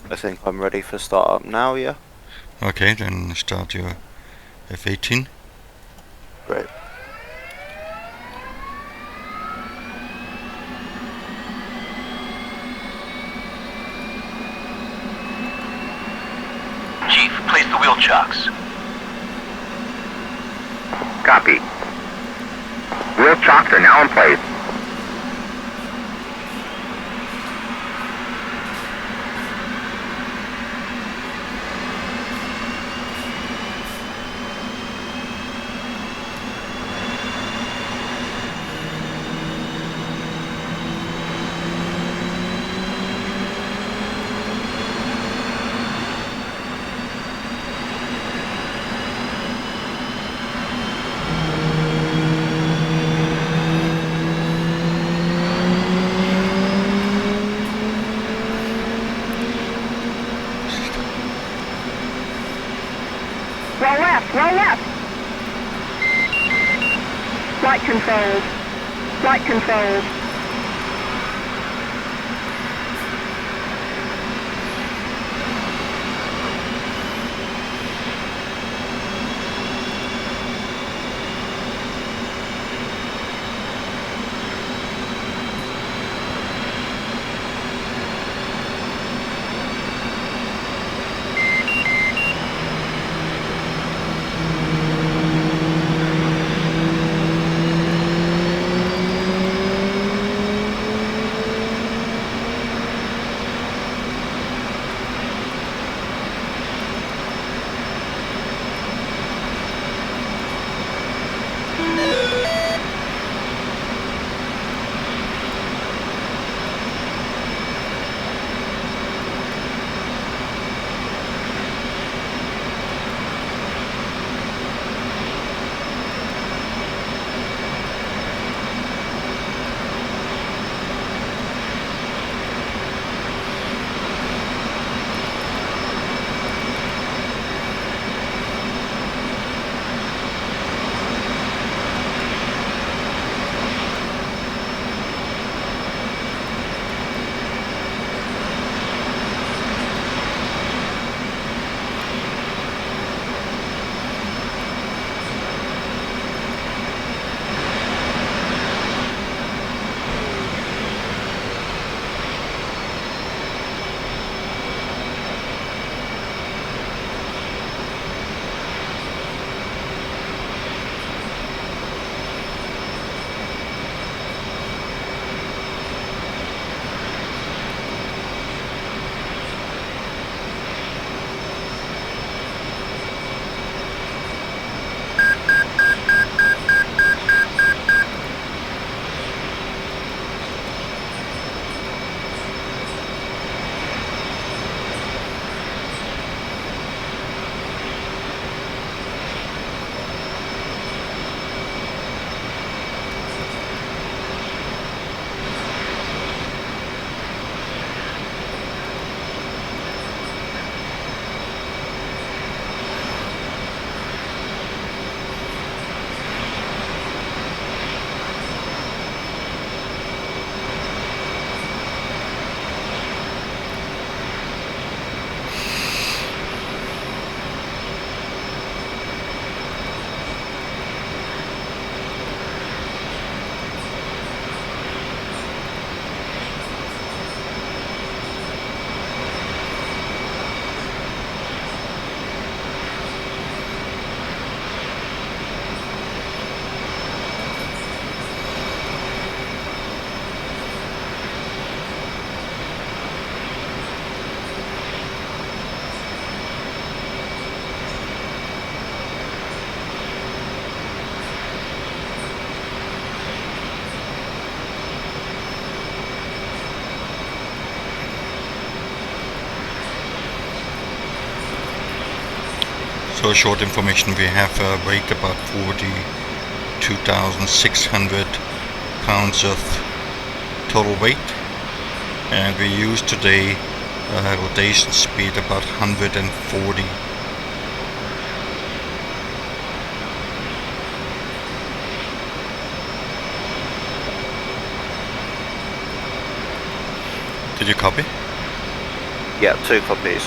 I think I'm ready for startup now, yeah? Okay, then start your F-18. Great. Chief, place the wheel chocks. Copy. Wheel chocks are now in place. Roll left, roll left. Flight controls. Flight controls. So short information, we have weight about 42,600 pounds of total weight, and we use today rotation speed about 140. Did you copy? Yeah, 2 copies.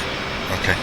Okay.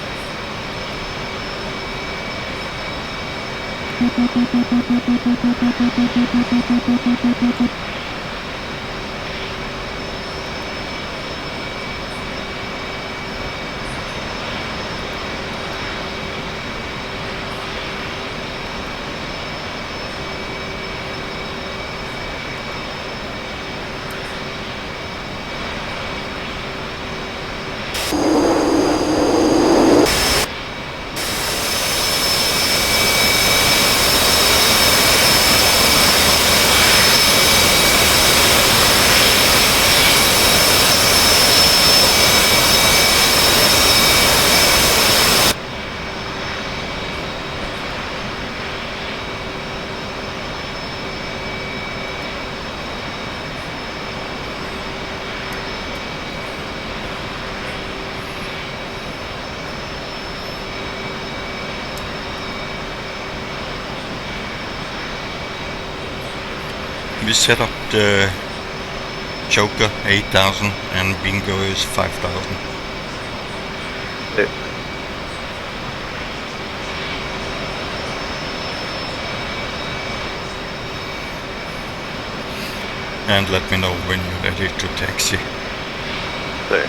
We set up the Joker 8000 and Bingo is 5000. Yeah. And let me know when you're ready to taxi. So,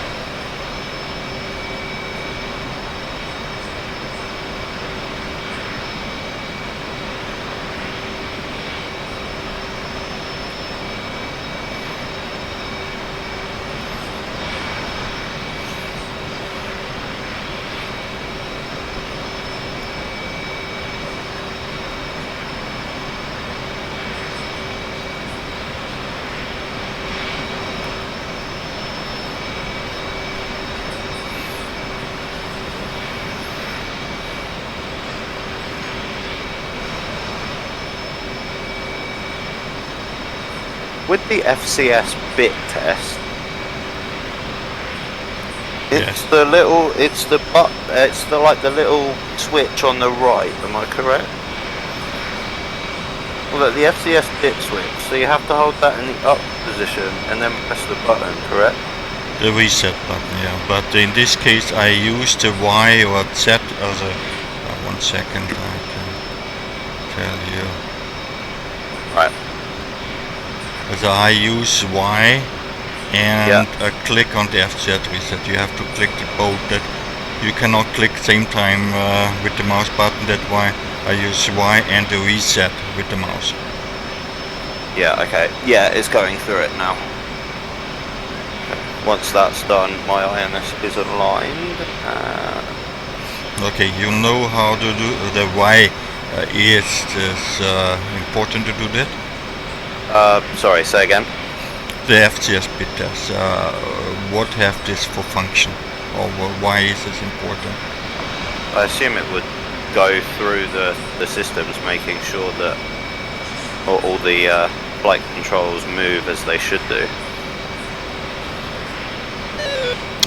with the FCS bit test, it's Yes. the little, it's the like the little switch on the right. Am I correct? Well, look, the FCS bit switch. So you have to hold that in the up position and then press the button. Correct? The reset button, yeah. But in this case, I use the Y or Z as a. 1 second, I can tell you. Right. So I use Y and click on the FZ reset. You have to click the both. That you cannot click same time with the mouse button. That's why I use Y and the reset with the mouse. Yeah. Okay. Yeah, it's going through it now. Once that's done, my INS is aligned. Okay, you know how to do the Y. Is important to do that? Sorry. Say again. The FCS bit test. What have this for function, or why is this important? I assume it would go through the systems, making sure that all the flight controls move as they should do.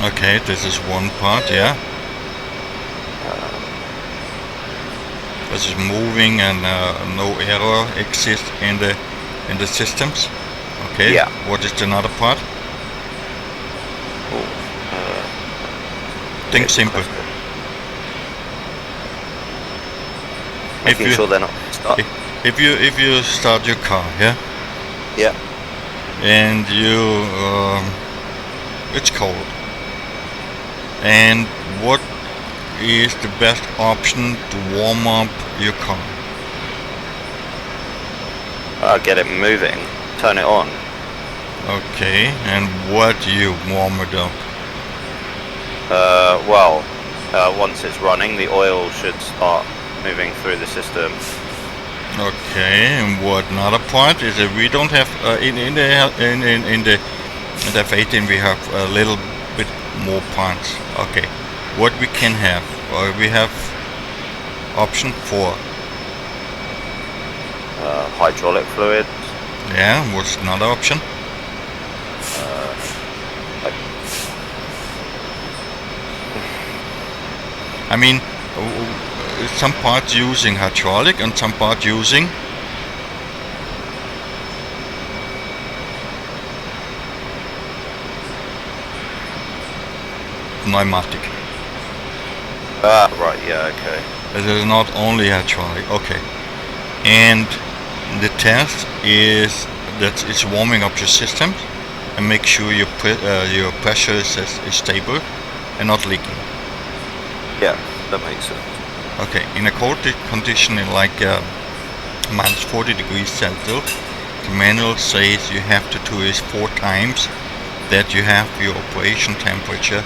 Okay, this is one part, yeah. This is moving and no error exists in the systems. Okay. Yeah. What is another part? Think simple. Making sure they're not stuck. If you start your car, yeah, Yeah. and you it's cold, and what is the best option to warm up your car? Get it moving. Turn it on. Okay, and what do you warm it up? Well, once it's running, the oil should start moving through the system. Okay, and what another part is that we don't have in the F-18 we have a little bit more parts. Okay, what we can have, we have option 4. Hydraulic fluid. Yeah, what's another option? I mean, some parts using hydraulic and some parts using pneumatic. Ah, right, yeah, okay. It is not only hydraulic. Okay. And the test is that it's warming up your system and make sure your pressure is stable and not leaking. Yeah, that makes sense. Okay, in a cold condition in like minus 40 degrees Celsius, the manual says you have to do this 4 times, that you have your operation temperature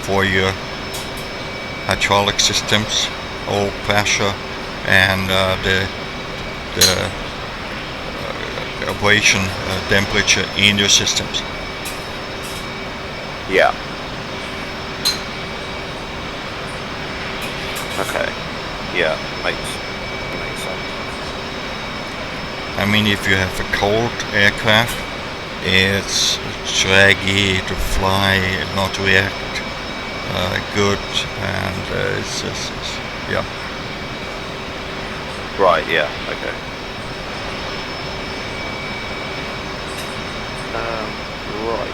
for your hydraulic systems, all pressure, and the operation temperature in your systems. Yeah. Okay. Yeah, makes sense. I mean, if you have a cold aircraft, it's draggy to fly, not react good, and it's yeah. Right, yeah, okay. Right.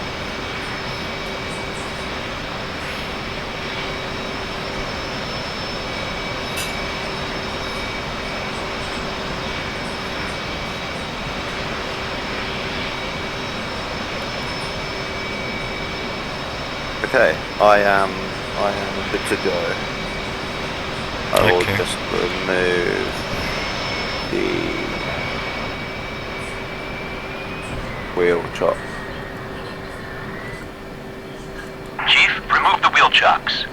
Okay, I am good to go. I will Okay. just remove the wheel chop. Chief, remove the wheel chocks.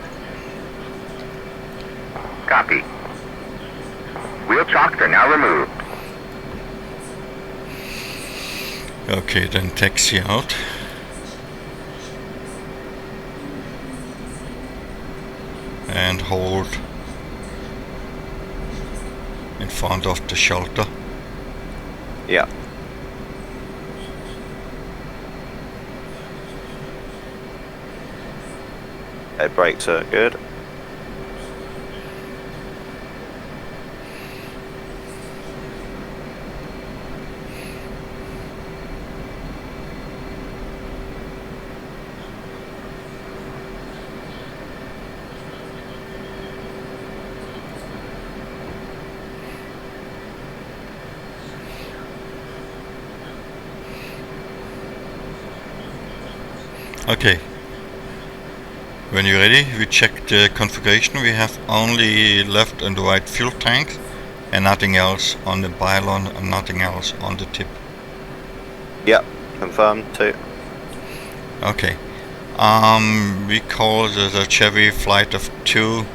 Copy. Wheel chocks are now removed. Okay, then taxi out. And hold in front of the shelter. Yeah. Okay, brakes are good. Okay. When you're ready, we check the configuration. We have only left and right fuel tanks and nothing else on the pylon and nothing else on the tip. Yeah, confirmed too. Okay. We call the Chevy flight of 2,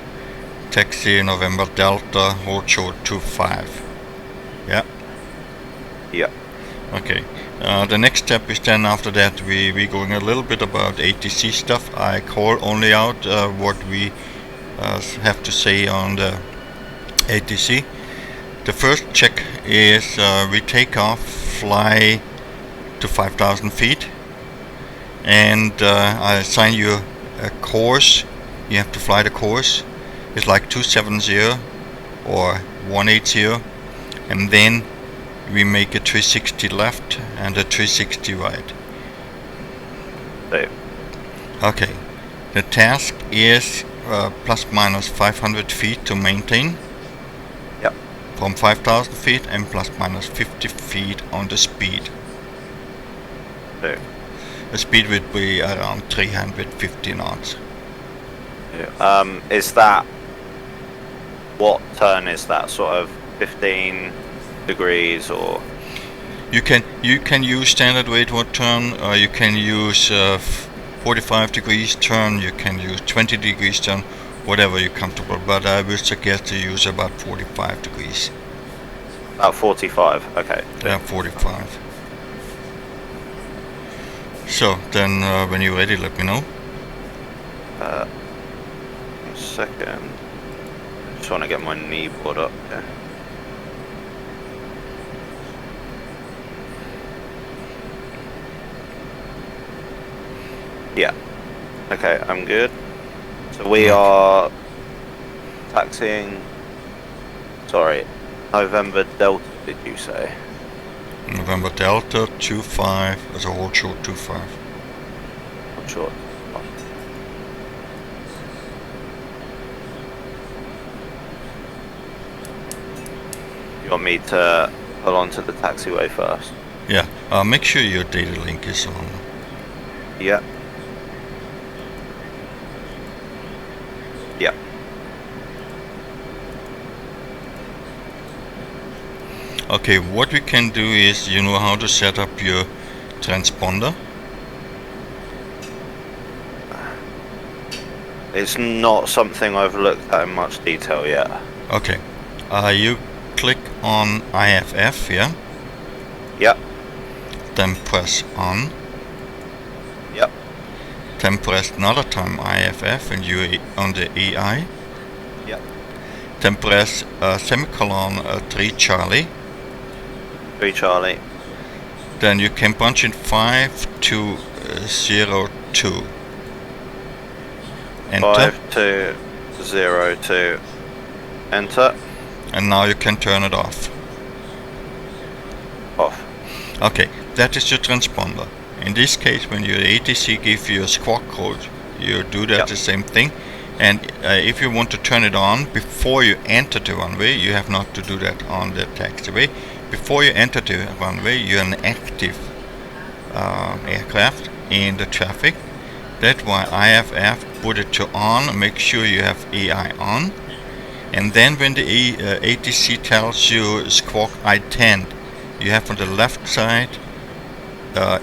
taxi November Delta, hold short 25. Yeah. Yeah. Okay. The next step is then after that we going a little bit about ATC stuff. I call only out what we have to say on the ATC. The first check is we take off, fly to 5,000 feet, and I assign you a course. You have to fly the course. It's like 270 or 180, and then we make a 360 left and a 360 right. Save. Okay. The task is plus minus 500 feet to maintain. Yep. From 5,000 feet and plus minus 50 feet on the speed. Save. The speed would be around 350 knots. Yeah. Is that, what turn is that? Sort of 15 degrees or? You can use standard Waypoint turn, or you can use 45 degrees turn, you can use 20 degrees turn, whatever you're comfortable, but I would suggest to use about 45 degrees. About 45, okay. Yeah, 45. So, then when you're ready, let me know. A second. Just want to get my knee board up here. Yeah. Okay, I'm good. So we are taxiing. Sorry, November Delta, did you say? November Delta 25 as a whole short 25. Not sure. want me to pull onto the taxiway first? Yeah, make sure your data link is on. Yeah. Yeah. Okay, what we can do is, you know how to set up your transponder? It's not something I've looked at in much detail yet. Okay, you click on IFF, yeah? Yep. Then press on. Yep. Then press another time IFF and you're on the AI. Yep. Then press semicolon 3 Charlie. 3 Charlie. Then you can punch in 5202. Enter. 5202. Enter. And now you can turn it off. Off. Okay, that is your transponder. In this case, when your ATC gives you a squawk code, you do that the same thing. And if you want to turn it on before you enter the runway, you have not to do that on the taxiway. Before you enter the runway, you're an active aircraft in the traffic. That's why IFF put it to on, make sure you have AI on. And then when the ATC tells you squawk I-10, you have on the left side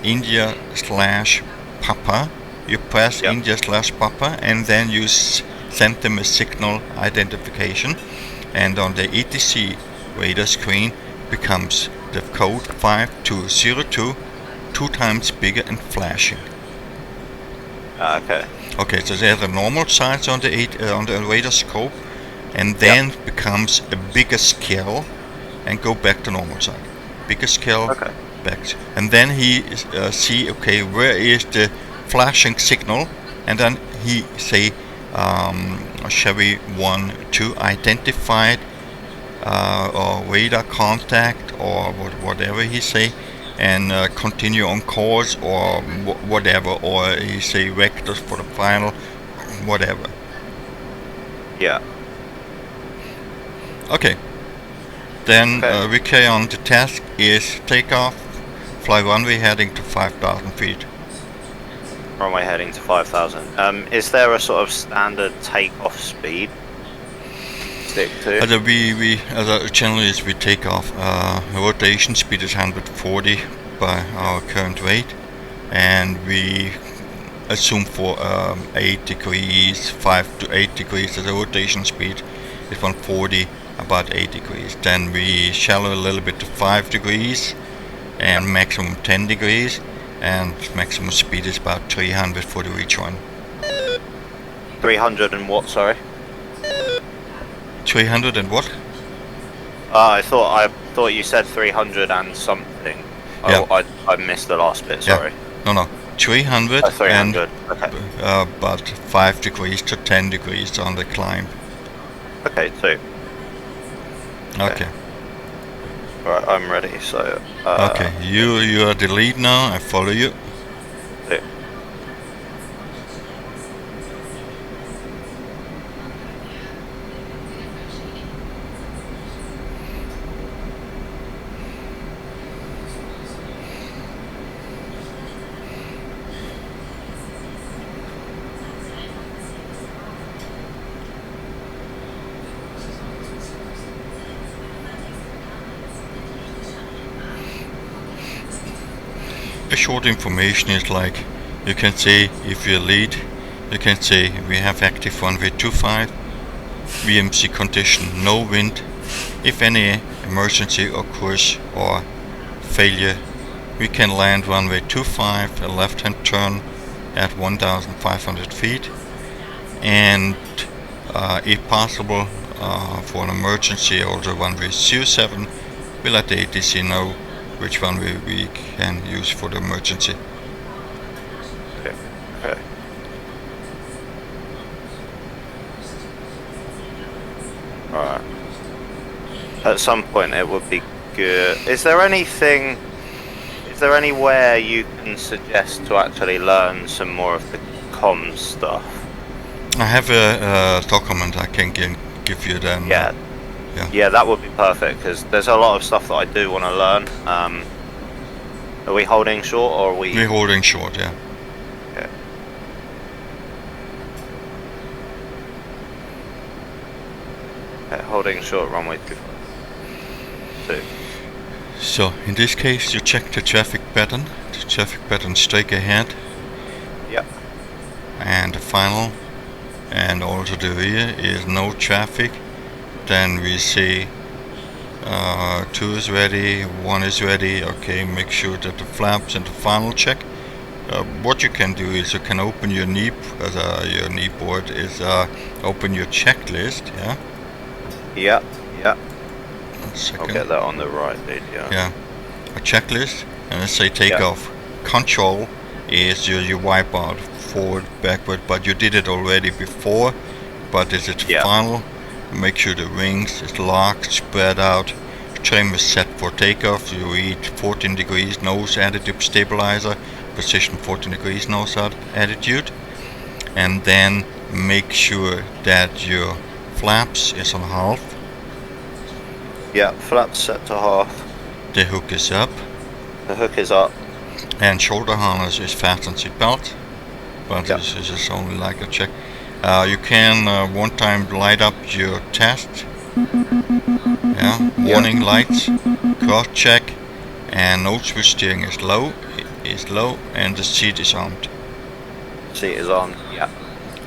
India/Papa. You press India/Papa and then you send them a signal identification. And on the ATC radar screen becomes the code 5202 2 times bigger and flashing. Okay. Okay, so there's a normal size on the radar scope, and then becomes a bigger scale, and go back to normal size. Bigger scale, back, and then he see, okay, where is the flashing signal, and then he say Chevy 1-2 identified or radar contact or whatever he say, and continue on course or whatever, or he say vectors for the final, whatever. Yeah. Okay. Then we carry on. The task is take off, fly runway heading to 5,000 feet. Runway heading to 5,000. Is there a sort of standard takeoff speed? Stick to? We generally we take off. Rotation speed is 140 by our current rate, and we assume for 8 degrees, 5 to 8 degrees. The rotation speed is 140, about 8 degrees. Then we shallow a little bit to 5 degrees, and maximum 10 degrees, and maximum speed is about 300 for the reach run. 300 and what? Sorry. 300 and what? I thought you said 300 and something. Yeah. Oh, I missed the last bit. Sorry. Yeah. No. 300, 300. and Okay. about 5 degrees to 10 degrees on the climb. Okay, 2. Okay. Right, I'm ready. So. Okay. You are the lead now. I follow you. 2. A short information is like, you can say if you lead, you can say we have active runway 25, VMC condition no wind. If any emergency occurs or failure, we can land runway 25, a left hand turn at 1,500 feet, and if possible for an emergency also runway 07, we let the ATC know which runway we can use for the emergency. Okay. Alright. At some point it would be good. Is there anywhere you can suggest to actually learn some more of the comms stuff? I have a document I can give you then. Yeah. Yeah, that would be perfect, because there's a lot of stuff that I do want to learn. Are we holding short, or are we... We're holding short, yeah. Okay. Okay, holding short, runway 2. So, in this case, you check the traffic pattern. The traffic pattern straight ahead. Yep. And the final, and also the rear is no traffic. Then we see 2 is ready, 1 is ready. Okay, make sure that the flaps and the final check. What you can do is you can open your knee, your knee board is open your checklist. Yeah. Yeah. Yeah. 1 second. I'll get that on the right, dude. Yeah. Yeah. A checklist, and let's say take off. Control is your wipe out, forward, backward, but you did it already before. But this is final. Make sure the wings is locked, spread out. Trim is set for takeoff. You read 14 degrees nose attitude stabilizer, position 14 degrees nose attitude, and then make sure that your flaps is on half. Yeah, flaps set to half. The hook is up. The hook is up. And shoulder harness is fastened seat belt. But this is just only like a check. You can one time light up your test. Yeah, warning lights, cross check, and nose switch steering is low, and the seat is armed. Seat is on. Yeah.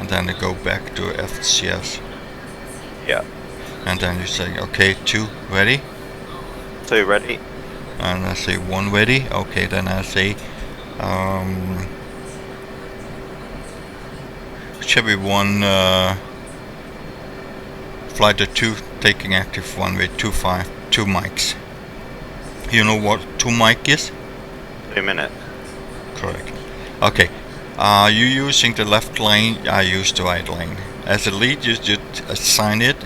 And then you go back to FCS. Yeah. And then you say, okay, 2 ready. 2 ready. And I say 1 ready. Okay, then I say Chevy 1 flight 2 taking active runway 25, 2 mics. You know what 2 mic is? 2 minutes. Correct. Okay. Are you using the left lane? I use the right lane. As a lead, you just assign it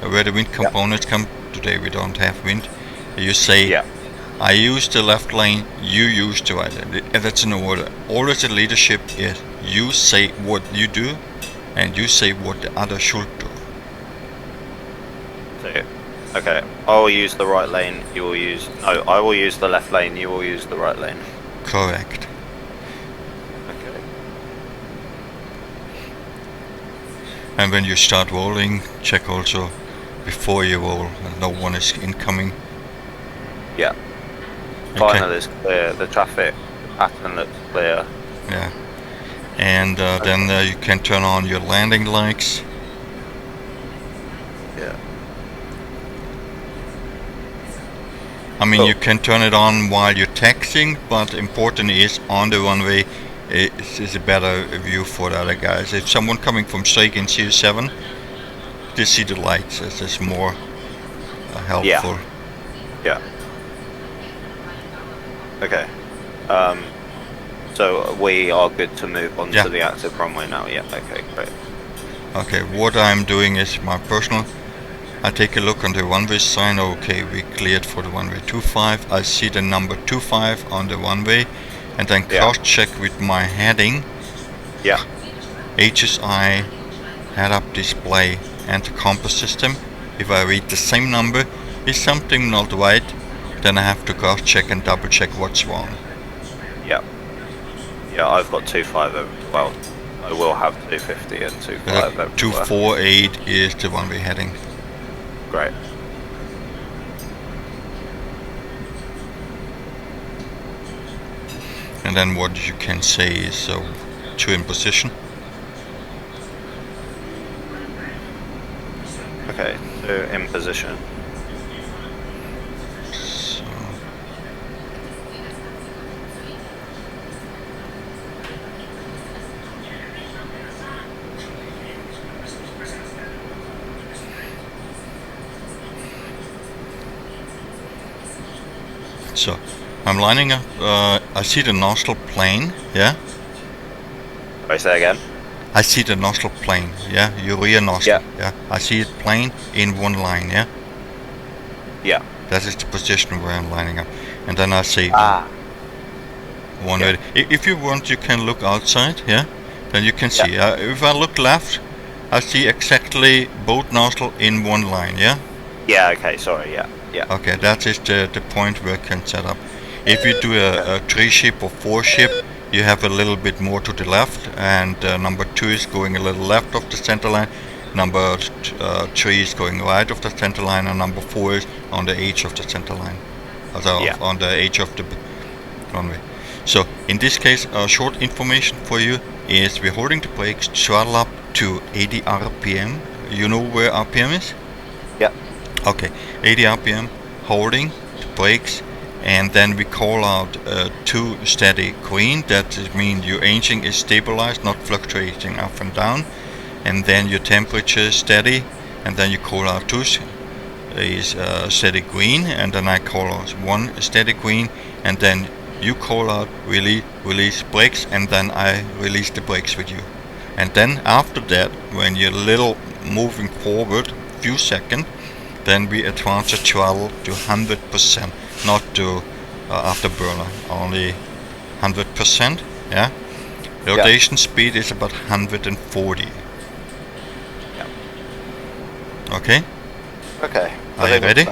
where the wind components come. Today we don't have wind. You say, I use the left lane, you use the right lane. And that's in order. Always the leadership is you say what you do, and you say what the other should do. Okay, I will use the right lane, you will use... No, I will use the left lane, you will use the right lane. Correct. Okay. And when you start rolling, check also before you roll, no one is incoming. Yeah. Final is clear, the traffic pattern looks clear. Yeah. And then you can turn on your landing lights. Yeah. I mean, you can turn it on while you're taxiing, but important is on the runway is a better view for the other guys. If someone coming from straight in C7, they see the lights. It's more helpful. Yeah. Okay. So we are good to move on to the active runway now. Yeah. Okay. Great. Okay. What I'm doing is my personal. I take a look on the runway sign. Okay, we cleared for the runway 25. I see the number 25 on the runway, and then cross check with my heading. Yeah. HSI, head-up display, and the compass system. If I read the same number, is something not right? Then I have to cross check and double check what's wrong. Yeah. Yeah, I've got 25 over. Well, I will have 250 and 25 over. 248 is the runway heading. Great. And then what you can say is 2 in position. Okay, 2 in position. So I'm lining up. I see the nostril plane. Yeah. Wait, say again. I see the nostril plane. Yeah, your rear nostril. Yeah. I see it plane in one line. Yeah. Yeah. That is the position where I'm lining up, and then I say one ready. If you want, you can look outside. Yeah. Then you can see. If I look left, I see exactly both nostril in one line. Yeah. Yeah, okay, sorry, yeah. Okay, that is the point where it can set up. If you do a 3-ship or 4-ship, you have a little bit more to the left, and number 2 is going a little left of the center line, number 3 is going right of the center line, and number 4 is on the edge of the center line, on the edge of the runway. So in this case, short information for you is we're holding the brakes, throttle up to 80 RPM. You know where RPM is? Yeah. Okay, 80 RPM, holding the brakes, and then we call out 2 steady green. That means your engine is stabilized, not fluctuating up and down, and then your temperature is steady, and then you call out 2 is steady green, and then I call out 1 steady green, and then you call out release brakes, and then I release the brakes with you. And then after that, when you're a little moving forward, few seconds, then we advance the throttle to 100%, not to afterburner, only 100%. Yeah. Rotation speed is about 140. Yeah. Okay. Okay. Are you ready?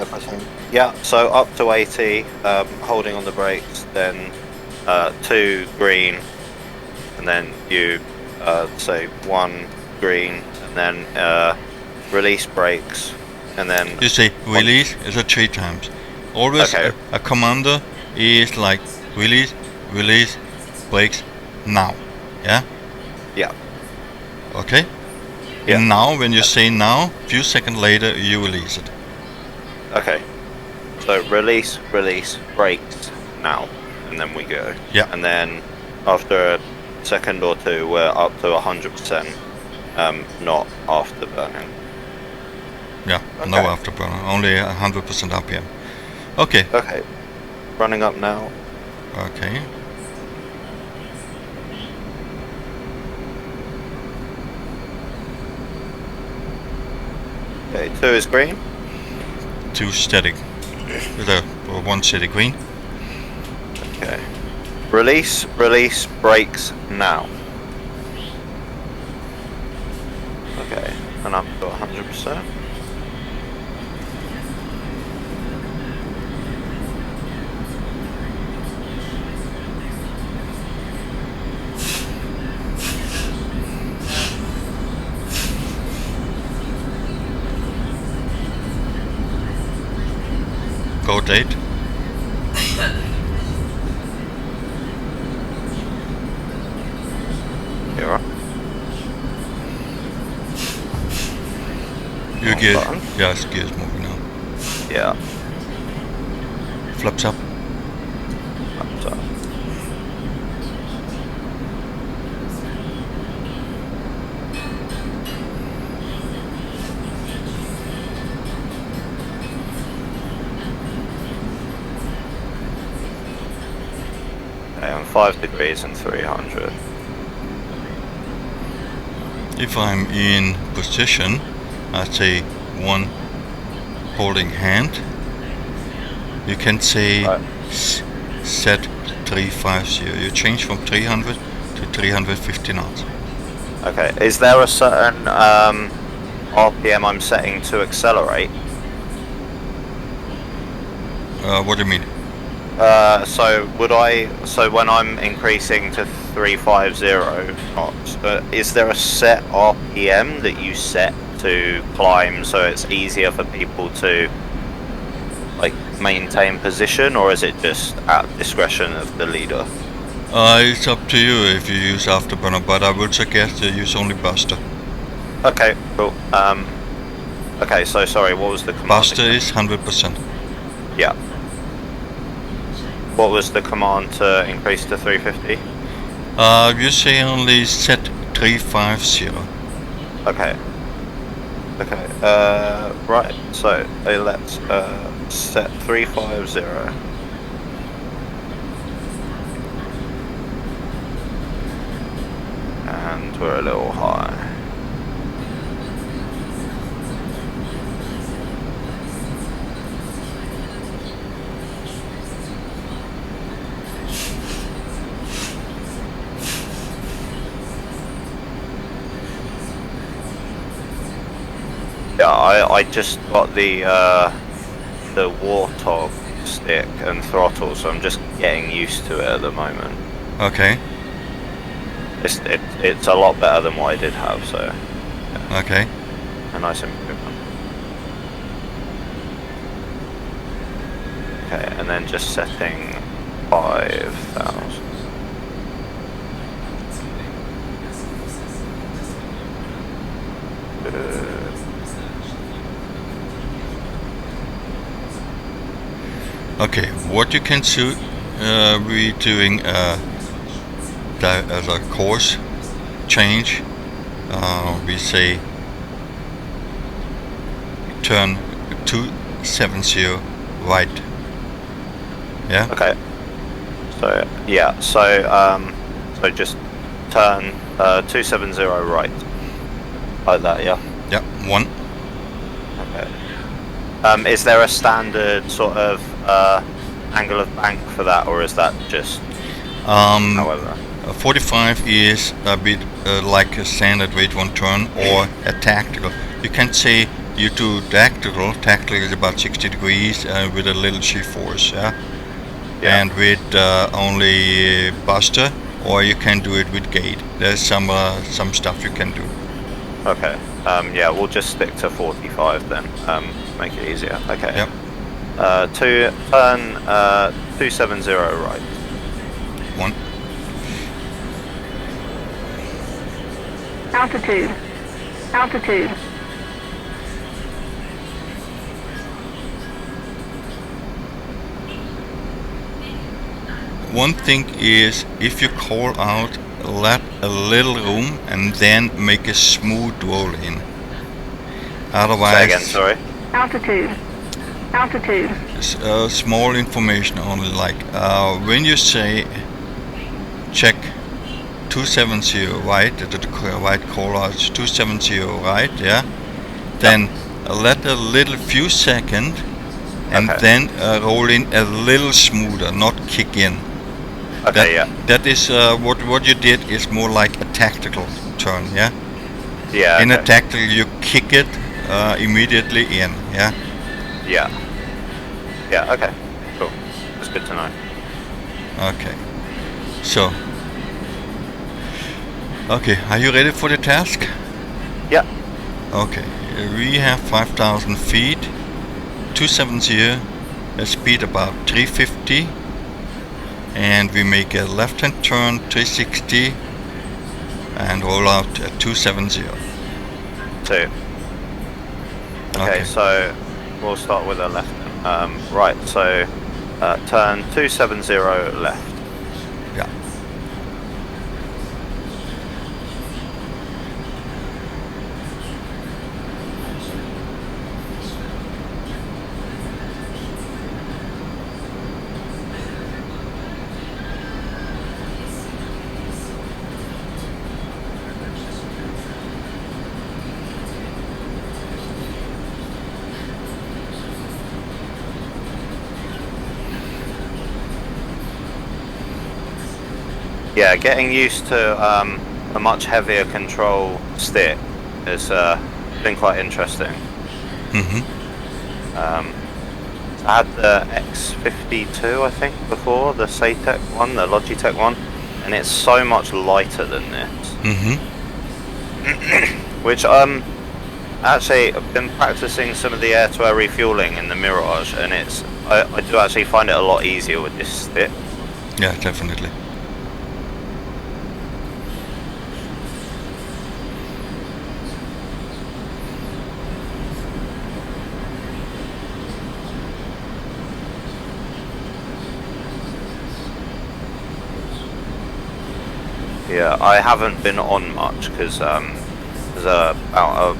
Yeah. So up to 80, holding on the brakes, then 2 green, and then you say 1 green, and then release brakes. And then you say release is 3 times. Always okay. a commander is like release, brakes, now. Yeah? Yeah. Okay? Yeah. And now, when you say now, few seconds later, you release it. Okay. So release, brakes, now. And then we go. Yeah. And then after a second or 2, we're up to 100%, not afterburning. Yeah, Okay. no afterburner, only 100% RPM. Okay. Okay. Running up now. Okay. Okay, 2 is green. 2 static. With a 1 steady green. Okay. Release, brakes, now. Okay, and up to 100%. Go date. You're right. Your gear. Button. Yes, gear is moving now. Yeah. Flaps up. Up top. Okay, I'm 5 degrees and 300. If I'm in position, I say 1 holding hand. You can say Right. set 350. You change from 300 to 350 knots. Okay, is there a certain RPM I'm setting to accelerate? What do you mean? So when I'm increasing to 350 knots, is there a set RPM that you set to climb so it's easier for people to like maintain position, or is it just at discretion of the leader? It's up to you if you use afterburner, but I would suggest you use only Buster. Okay, cool. Okay, so sorry, what was the command? Buster is 100%. Yeah. What was the command to increase to 350? You say only set 350. Okay. Okay. Right. So let's set 350. And we're a little high. Yeah, I just got the Warthog stick and throttle, so I'm just getting used to it at the moment. Okay. It's a lot better than what I did have, so yeah, Okay. a nice improvement. Okay, and then just setting 5,000. Okay, what you can do, we're doing as a course change. We say turn 270 right. Yeah. Okay. So yeah, so just turn 270 right, like that. Yeah. Yeah. 1. Okay. Is there a standard sort of angle of bank for that, or is that just however? 45 is a bit like a standard weight 1 turn or a tactical. You can say you do tactical. Tactical is about 60 degrees with a little G-force, yeah? And with only buster, or you can do it with gate. There's some stuff you can do. Okay. Yeah, we'll just stick to 45 then. Make it easier. Okay. Yep. Turn 270 right. 1. Altitude. Altitude. One thing is, if you call out, let a little room and then make a smooth roll in. Otherwise, Say again, sorry. Altitude. Altitude. Small information only, like when you say check 270 right, the right call out 270 right, yeah, then let a little few seconds and then roll in a little smoother, not kick in. Okay, that is what you did is more like a tactical turn, yeah. Yeah. In a tactical, you kick it immediately in, yeah. Yeah. Yeah. Okay. Cool. That's good to know. Okay. So. Okay, are you ready for the task? Yeah. Okay. We have 5,000 feet, 270, a speed about 350. And we make a left-hand turn 360 and roll out at 270. 2. Okay, so we'll start with a left. Right, so turn 270 left. Yeah. Yeah, getting used to a much heavier control stick has been quite interesting. I had the X52, I think, before, the Saytech one, the Logitech one, and it's so much lighter than this. Which actually I've been practicing some of the air-to-air refueling in the Mirage, and I do actually find it a lot easier with this stick. Yeah, definitely. Yeah, I haven't been on much because about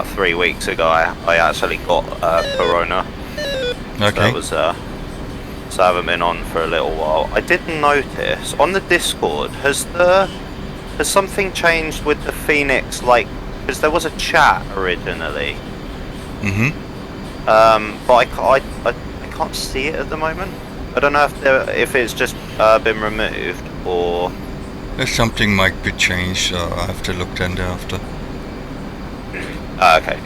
3 weeks ago I actually got Corona. Okay. So I haven't been on for a little while. I did notice on the Discord has something changed with the Phoenix, like, because there was a chat originally. But I can't see it at the moment. I don't know if it's just been removed or. Something might be changed. I have to look then after. Okay.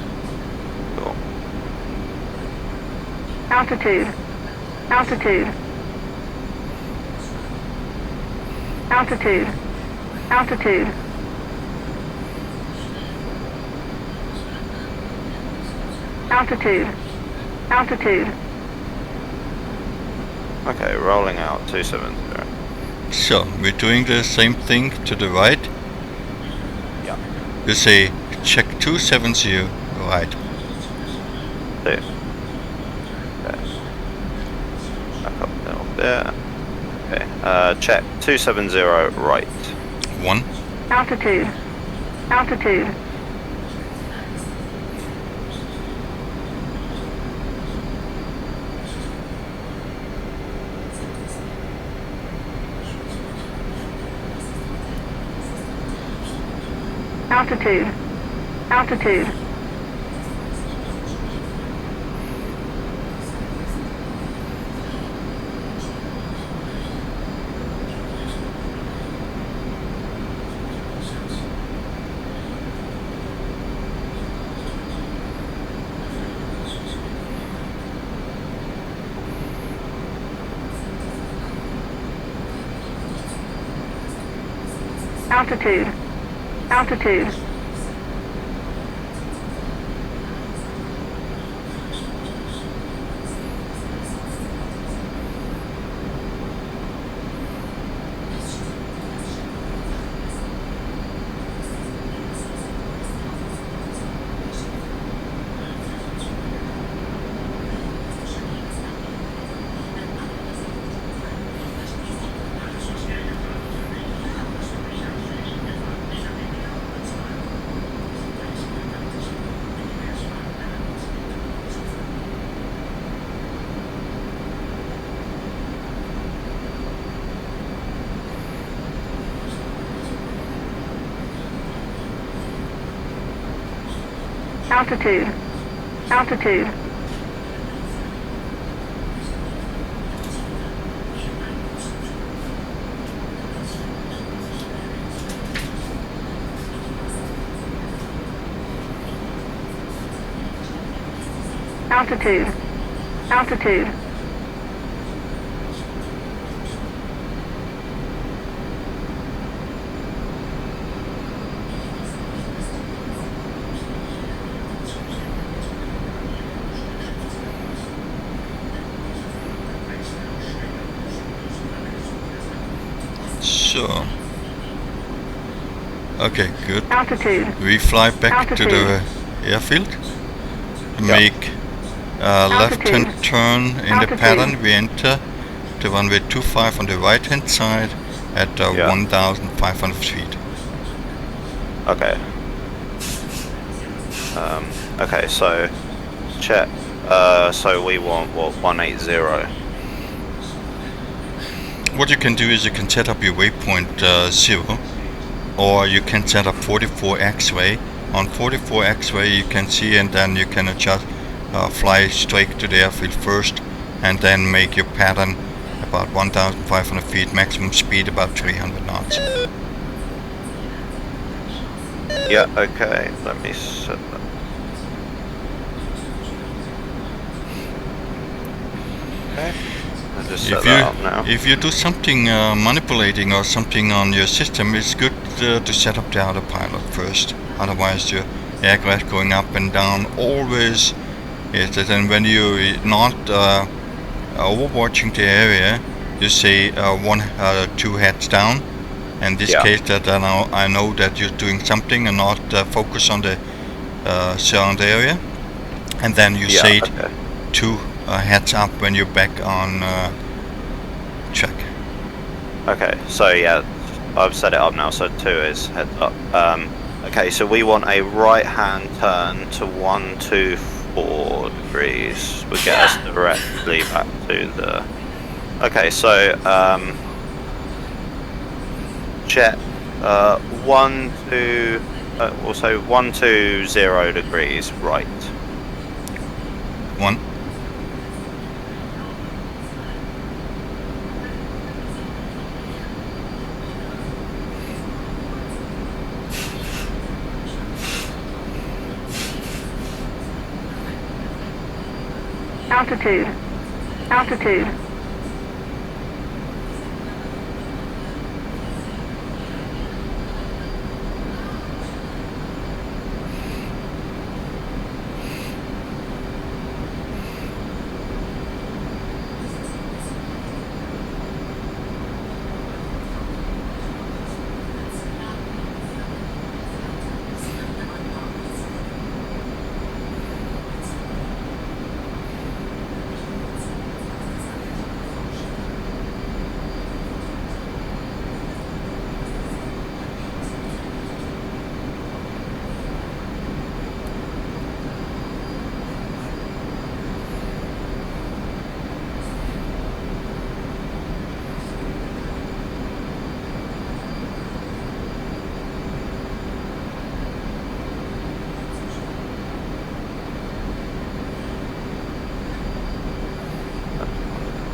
Altitude. Altitude. Altitude. Altitude. Altitude. Altitude. Okay, rolling out 270. So we're doing the same thing to the right. Yeah. You say check 270 right. 2. Okay. Back up a little bit. Okay. Check 270 right. 1. Altitude. Altitude. Altitude. Altitude. Altitude. Altitude. Altitude. Altitude. Altitude. Altitude. So. Okay, good. Altitude. We fly back to the airfield. Make a left-hand turn in the pattern. We enter the runway 25 on the right-hand side at 1,500 feet. Okay. Okay, so check. So we want what 180. What you can do is you can set up your waypoint 0, or you can set up 44 X-ray. On 44 X-ray you can see, and then you can adjust, fly straight to the airfield first, and then make your pattern about 1,500 feet, maximum speed about 300 knots. Yeah, okay, let me set that. Okay, I'll just set that up now. If you do something manipulating or something on your system, it's good to set up the autopilot first. Otherwise your aircraft going up and down always is that, and when you're not overwatching the area, you say 2 heads down. In this case, that I know that you're doing something and not focus on the surround area, and then you say 2 heads up when you're back on track. Okay, so yeah, I've set it up now, so 2 is heads up. Okay, so we want a right-hand turn to 124 degrees. Would get us directly back to the... Okay, so check 120 degrees right. 1. Altitude. Altitude.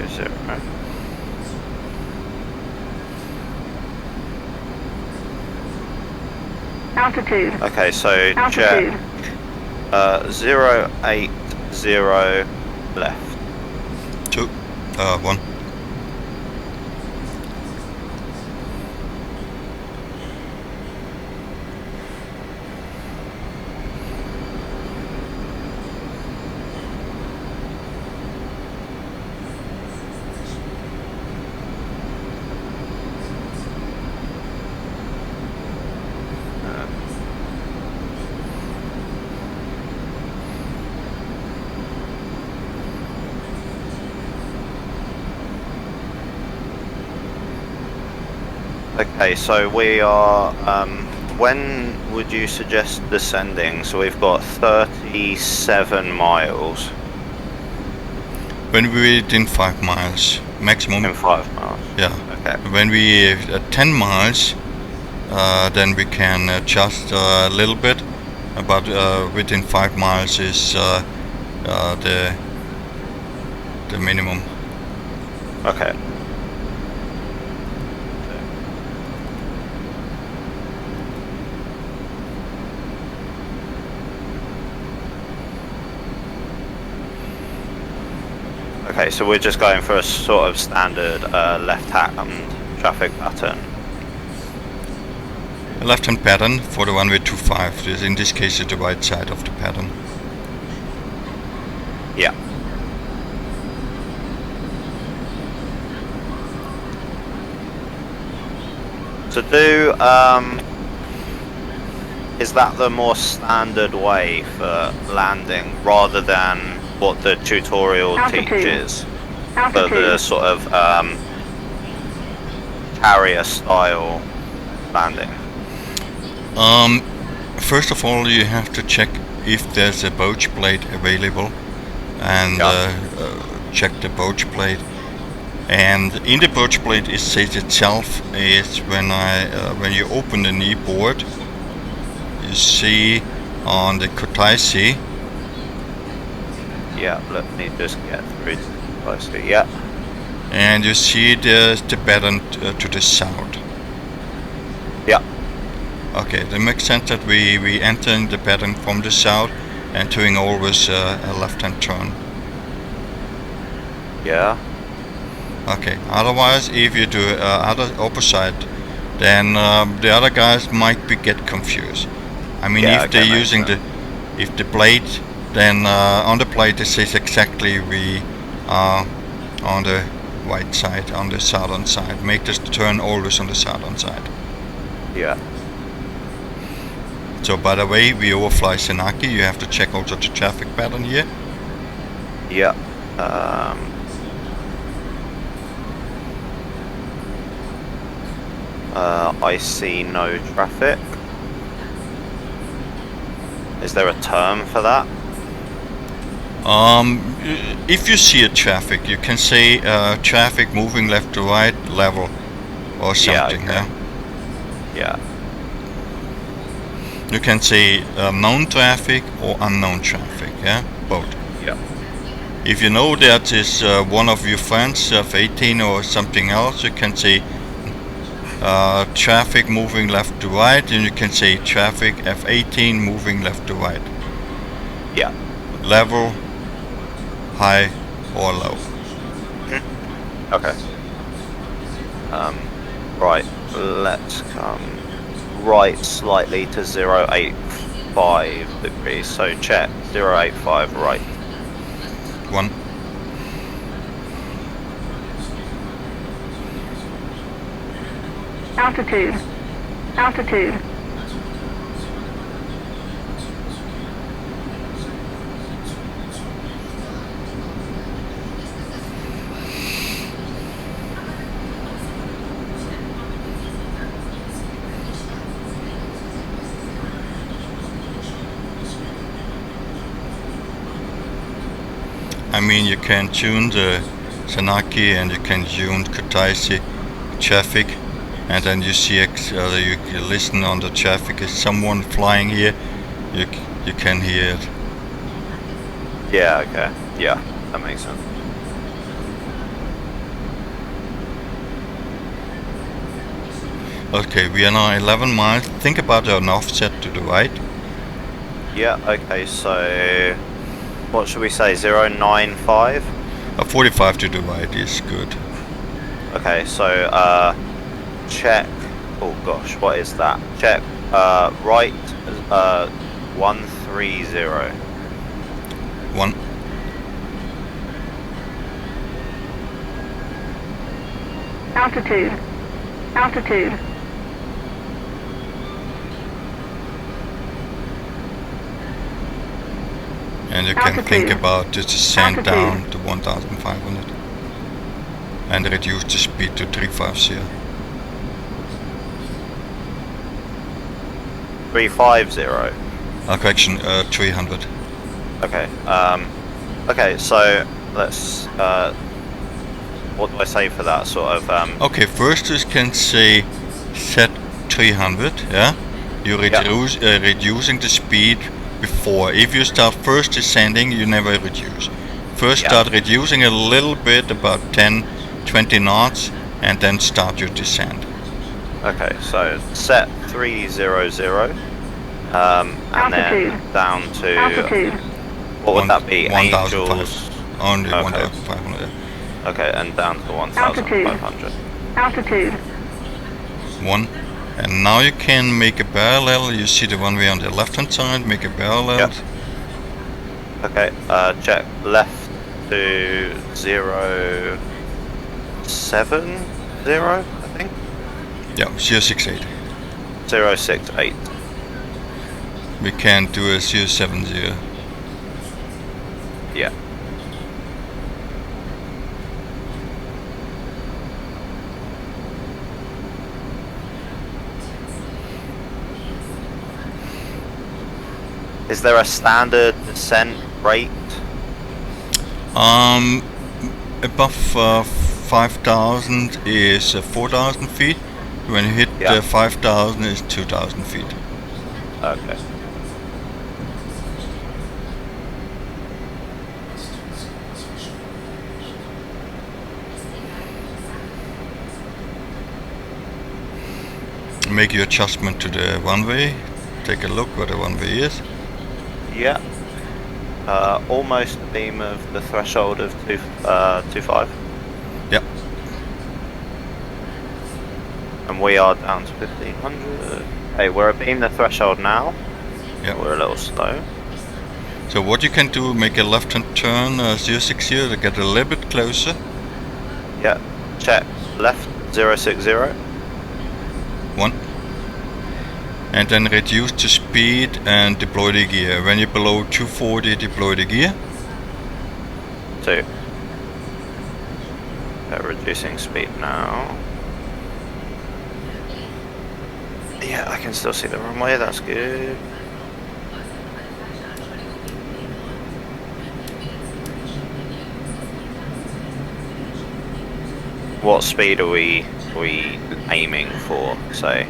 Zero. Altitude. Okay, so Altitude. check 080 left. 2, 1. Okay, so we are. When would you suggest descending? So we've got 37 miles When we're within 5 miles, maximum. in 5 miles. Yeah. Okay. When we at 10 miles, then we can adjust a little bit, but within 5 miles is the minimum. Okay. Okay, so we're just going for a sort of standard left-hand traffic pattern. A left-hand pattern for the runway 25. In this case, it's the right side of the pattern. Yeah. So is that the more standard way for landing rather than what the tutorial Altitude. teaches for Altitude. the sort of carrier style landing? First of all, you have to check if there's a boat plate available, and check the boat plate. And in the boat plate, it says itself is when you open the knee board, you see on the Kotaisi. Yeah, let me just get through closely. Yeah. And you see the pattern to the south. Yeah. Okay, that makes sense that we enter the pattern from the south and doing always a left-hand turn. Yeah. Okay, otherwise if you do other opposite, then the other guys might get confused. I mean, Yeah, if they're okay, using the plate, then on the plate it says exactly we are on the right side, on the southern side. Make this turn always on the southern side. Yeah. So by the way, we overfly Senaki. You have to check also the traffic pattern here. Yeah. I see no traffic. Is there a term for that? If you see a traffic, you can say traffic moving left to right level or something. Yeah. Yeah. You can say known traffic or unknown traffic. Yeah, both. Yeah. If you know that is one of your friends, F-18 or something else, you can say traffic moving left to right, and you can say traffic F-18 moving left to right. Yeah. Level, high or low. Okay. Right, let's come right slightly to 085 degrees. So check 085 right. 1. Altitude. Altitude. I mean, you can tune the Sanaki and you can tune Kutaisi traffic, and then you see you listen on the traffic. Is someone flying here? You can hear it. Yeah, okay. Yeah, that makes sense. Okay, we are now 11 miles. Think about an offset to the right. Yeah, okay, so what should we say? 095? 45 to the right is good. Okay, so check. Oh gosh, what is that? Check right 130. 1. Altitude. Altitude. And you can think Altitude. about the descent Altitude. down to 1500 and reduce the speed to 350. 350. Correction, 300. Okay. Okay, so let's what do I say for that sort of Okay, first you can say set 300, yeah? You're reducing the speed before. If you start first descending, you never reduce. First start reducing a little bit, about 10-20 knots, and then start your descent. Okay, so set 300 and Altitude. then down to Altitude. what would that be? 1,500. Angels. Only Okay. 1,500. Okay, and down to 1,500. Altitude. 1. And now you can make a parallel. You see the runway on the left hand side, make a parallel. Yep. Okay, check left to 070, I think. Yeah, 068. 068. We can do a 070. Yeah. Is there a standard descent rate? Above 5,000 is 4,000 feet. When you hit 5,000 is 2,000 feet. Okay. Make your adjustment to the runway. Take a look where the runway is. Yeah. Almost a beam of the threshold of 25. Yep. And we are down to 1500. Hey, we're a beam the threshold now. Yep. We're a little slow. So what you can do, make a left hand turn 060 to get a little bit closer. Yeah. Check left 060. 1. And then reduce the speed and deploy the gear. When you're below 240, deploy the gear. 2. Okay, reducing speed now. Yeah, I can still see the runway, that's good. What speed are we aiming for, say?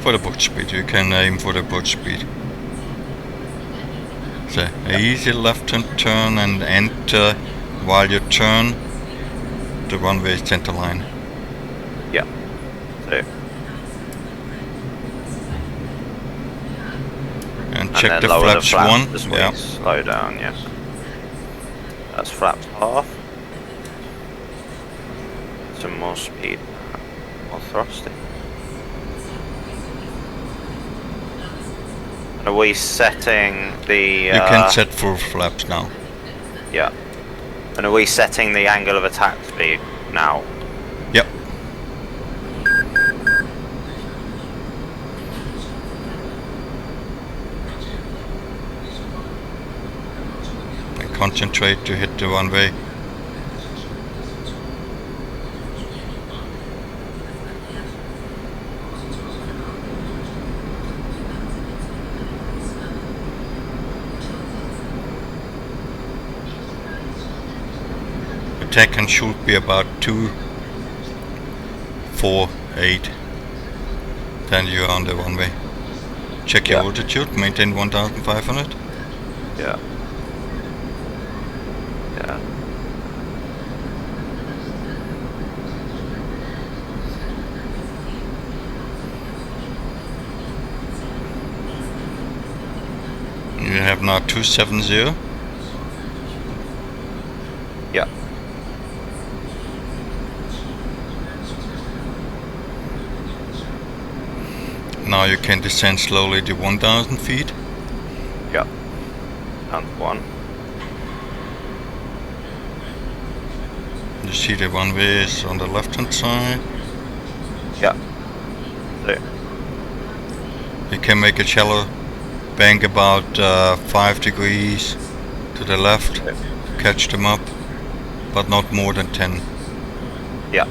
For the boat speed, you can aim for the boat speed. So, an easy left hand turn and enter. While you turn, the runway is center line. Yeah. So. And check then the lower flaps flap 1. as we Yeah. slow down, yeah. That's flaps half. some more speed, more thrusting. And are we setting the... You can set full flaps now. Yeah. And are we setting the angle of attack speed now? Yep. And concentrate to hit the runway. Attack and shoot be about 248. Then you're on the runway. Check your altitude, maintain 1500. Yeah. Yeah. You have now 270. Yeah. Now you can descend slowly to 1000 feet. Yeah. And 1. You see the runway is on the left hand side. Yeah. 2. You can make a shallow bank about 5 degrees to the left. Yeah. Catch them up, but not more than 10. Yeah.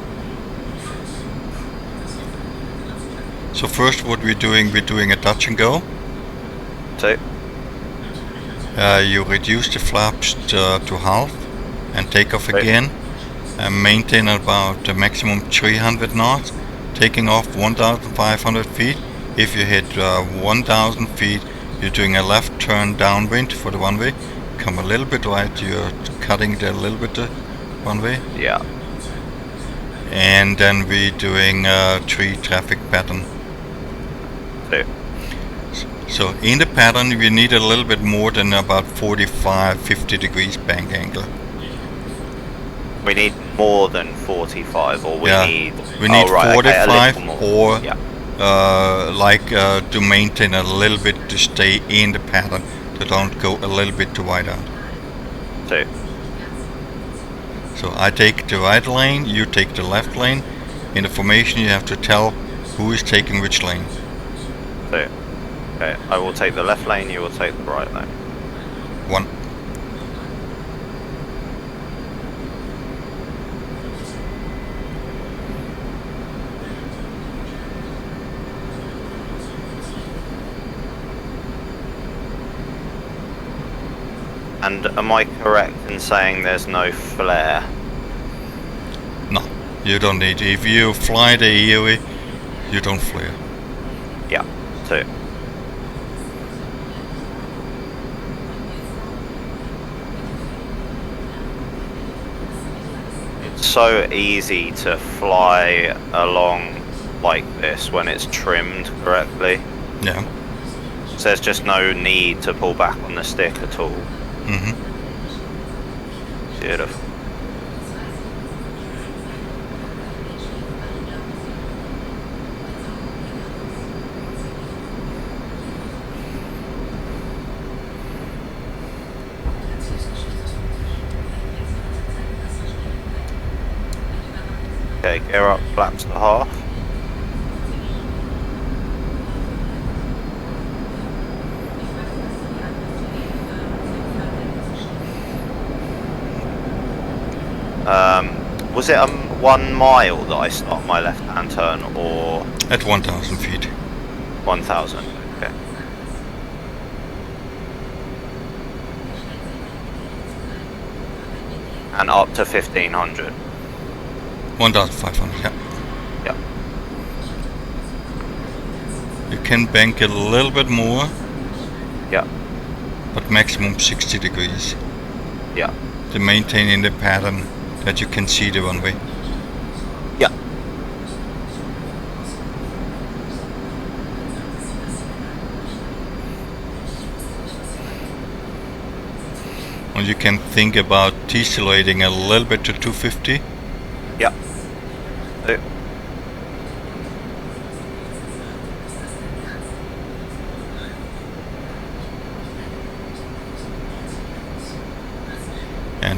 So first what we're doing a touch and go. 2. You reduce the flaps to half and take off Right. again and maintain about a maximum 300 knots, taking off 1500 feet. If you hit 1000 feet, you're doing a left turn downwind for the runway. Come a little bit right, you're cutting a little bit the runway. Yeah. And then we're doing a 3 traffic pattern. 2. So in the pattern we need a little bit more than about 45-50 degrees bank angle. We need more than 45, or we need... We need oh, right, 45 okay, a little more. or Yeah. to maintain a little bit to stay in the pattern, to don't go a little bit too wide out. 2. So I take the right lane, you take the left lane. In the formation you have to tell who is taking which lane. 2. Okay, I will take the left lane, you will take the right lane. 1. And am I correct in saying there's no flare? No, you don't need. If you fly the EOE, you don't flare. Yeah, 2. It's so easy to fly along like this when it's trimmed correctly. Yeah. So there's just no need to pull back on the stick at all. Mm-hmm. Beautiful. Okay, gear up, flaps to half. Was it 1 mile that I start my left-hand turn, or At 1000 feet. 1,000? Okay. And up to 1,500. 1500, yeah. Yeah. You can bank a little bit more, Yeah. but maximum 60 degrees. Yeah. To maintain in the pattern that you can see the runway. Yeah. And you can think about decelerating a little bit to 250. Yeah.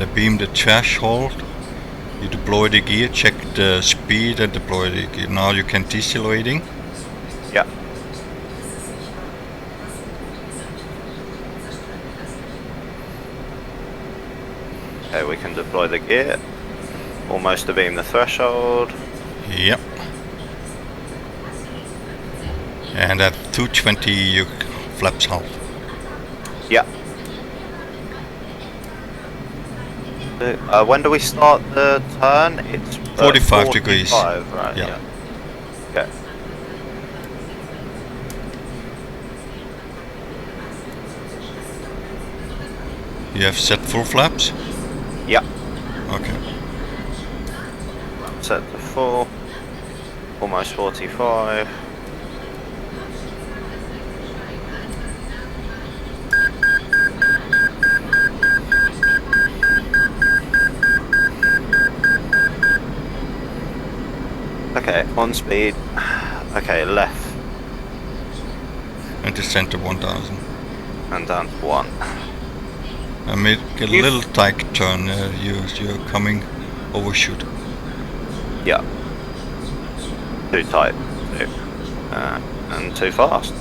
and beam the threshold. You deploy the gear, check the speed and deploy the gear. Now you can decelerating. Yeah. Okay, we can deploy the gear. Almost to beam the threshold. Yep. And at 220 you flaps halt. Yeah. When do we start the turn? It's 45 degrees. 45, right? Yeah. Okay. You have set full flaps? Yeah. Okay. Set to full. Almost 45. Okay, on speed. Okay, left And descend to 1000. and down to 1. I made a little tight turn. You're coming overshoot. Yeah. Too tight. Too. And too fast.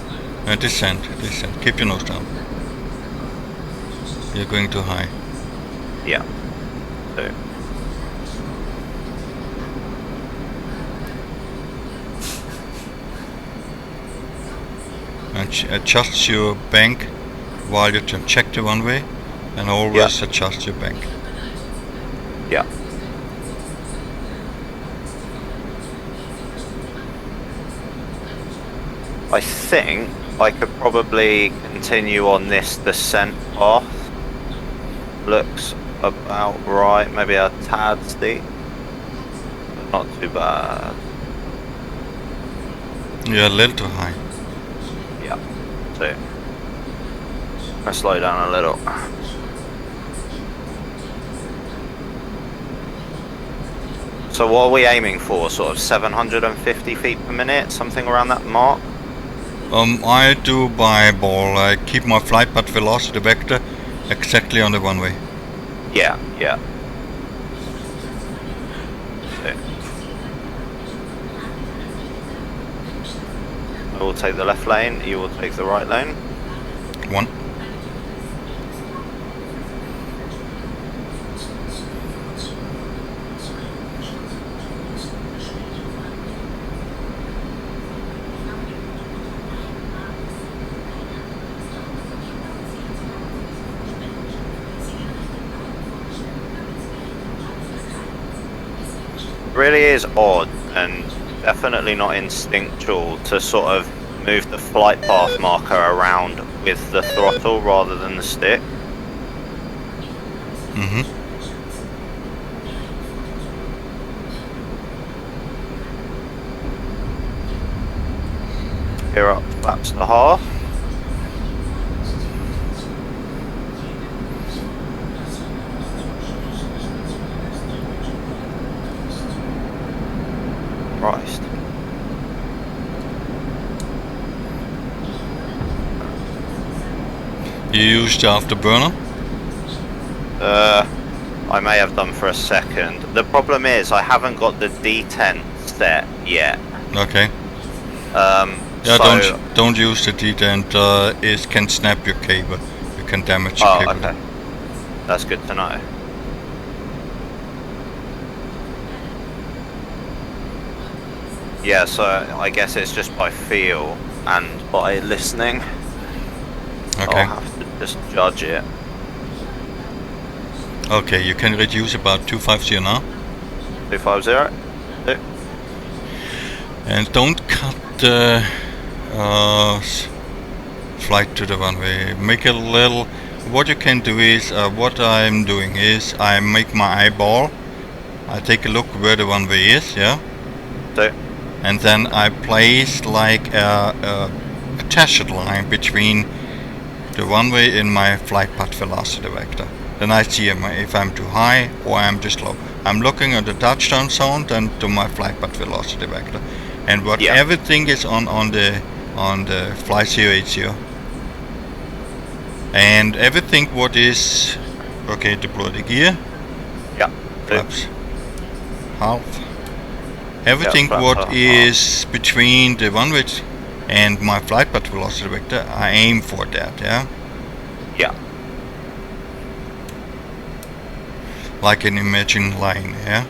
And descend. Keep your nose down. You're going too high. Yeah. Too. And adjust your bank while you check the runway, and always adjust your bank. Yeah. I think I could probably continue on this descent path. Looks about right, maybe a tad steep, but not too bad. You're a little too high. Yeah, so I slow down a little. So what are we aiming for? Sort of 750 feet per minute, something around that mark? I do by ball. I keep my flight path velocity vector exactly on the runway. Yeah, yeah. So, I will take the left lane, you will take the right lane. 1. Really is odd and definitely not instinctual to sort of move the flight path marker around with the throttle rather than the stick. Mm-hmm. Here up, flaps to half. Christ. You used the afterburner? I may have done for a second. The problem is I haven't got the D10 set yet. Okay. Yeah, So, don't use the D10. It can snap your cable. You can damage your cable. okay. That's good to know. Yeah, so I guess it's just by feel and by listening. Okay. I'll have to just judge it. Okay, you can reduce about 250 now. 250? And don't cut the flight to the runway. Make a little. What you can do is, what I'm doing is, I make my eyeball. I take a look where the runway is, yeah. So, And then I place like a tangent line between the runway and my flight path velocity vector. Then I see if I'm too high or I'm just low. I'm looking at the touchdown zone and to my flight path velocity vector. And what everything is on the flight 080. And everything what is okay, deploy the gear. flaps half. Everything flaps what half. is between the runway and my flight path velocity vector, I aim for that, yeah? Yeah. Like an imaging line, yeah?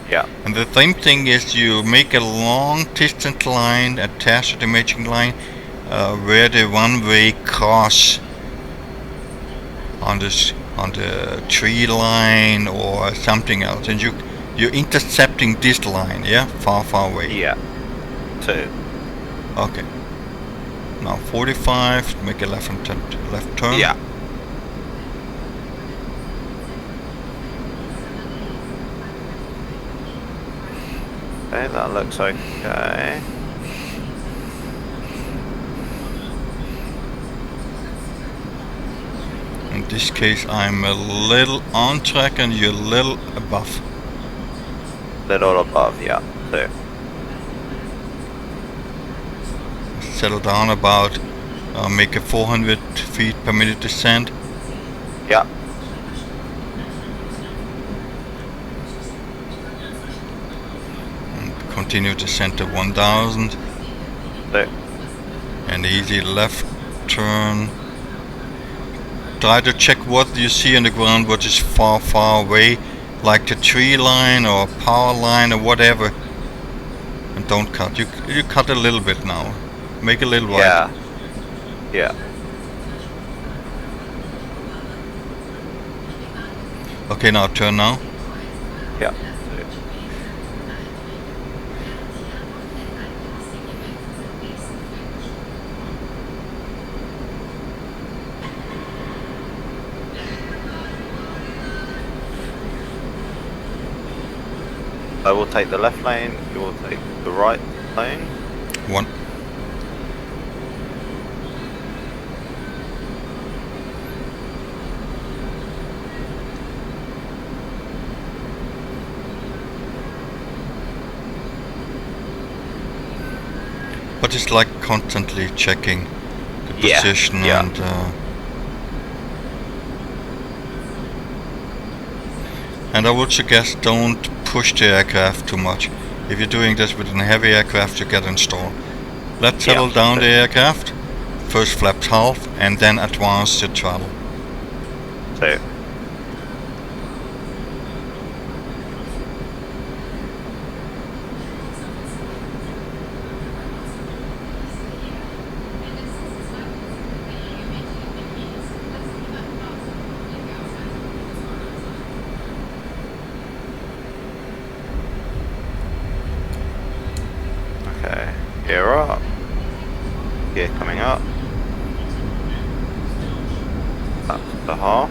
Yeah. And the same thing is you make a long distance line attached to the imaging line where the runway cross on the tree line or something else, and you're intercepting this line, yeah, far away. Yeah. 2. Okay. Now 45. Make a left turn. Yeah. Okay, that looks okay. In this case, I'm a little on track and you're a little above. Little above, yeah. 2. Settle down about, make a 400 feet per minute descent. Yeah. And continue descent to 1000. 2. And easy left turn. Try to check what you see on the ground, what is far away, like the tree line or power line or whatever. And don't cut. You cut a little bit now. Make a little right. Yeah. Yeah. Okay, now turn now. Yeah. 2. I will take the left lane, you will take the right lane. 1. But it's like constantly checking the position and I would suggest don't push the aircraft too much. If you're doing this with a heavy aircraft, you get installed. Let's settle down the aircraft. First flaps half and then advance the throttle. 2. Okay, gear up. Gear coming up. That's the half.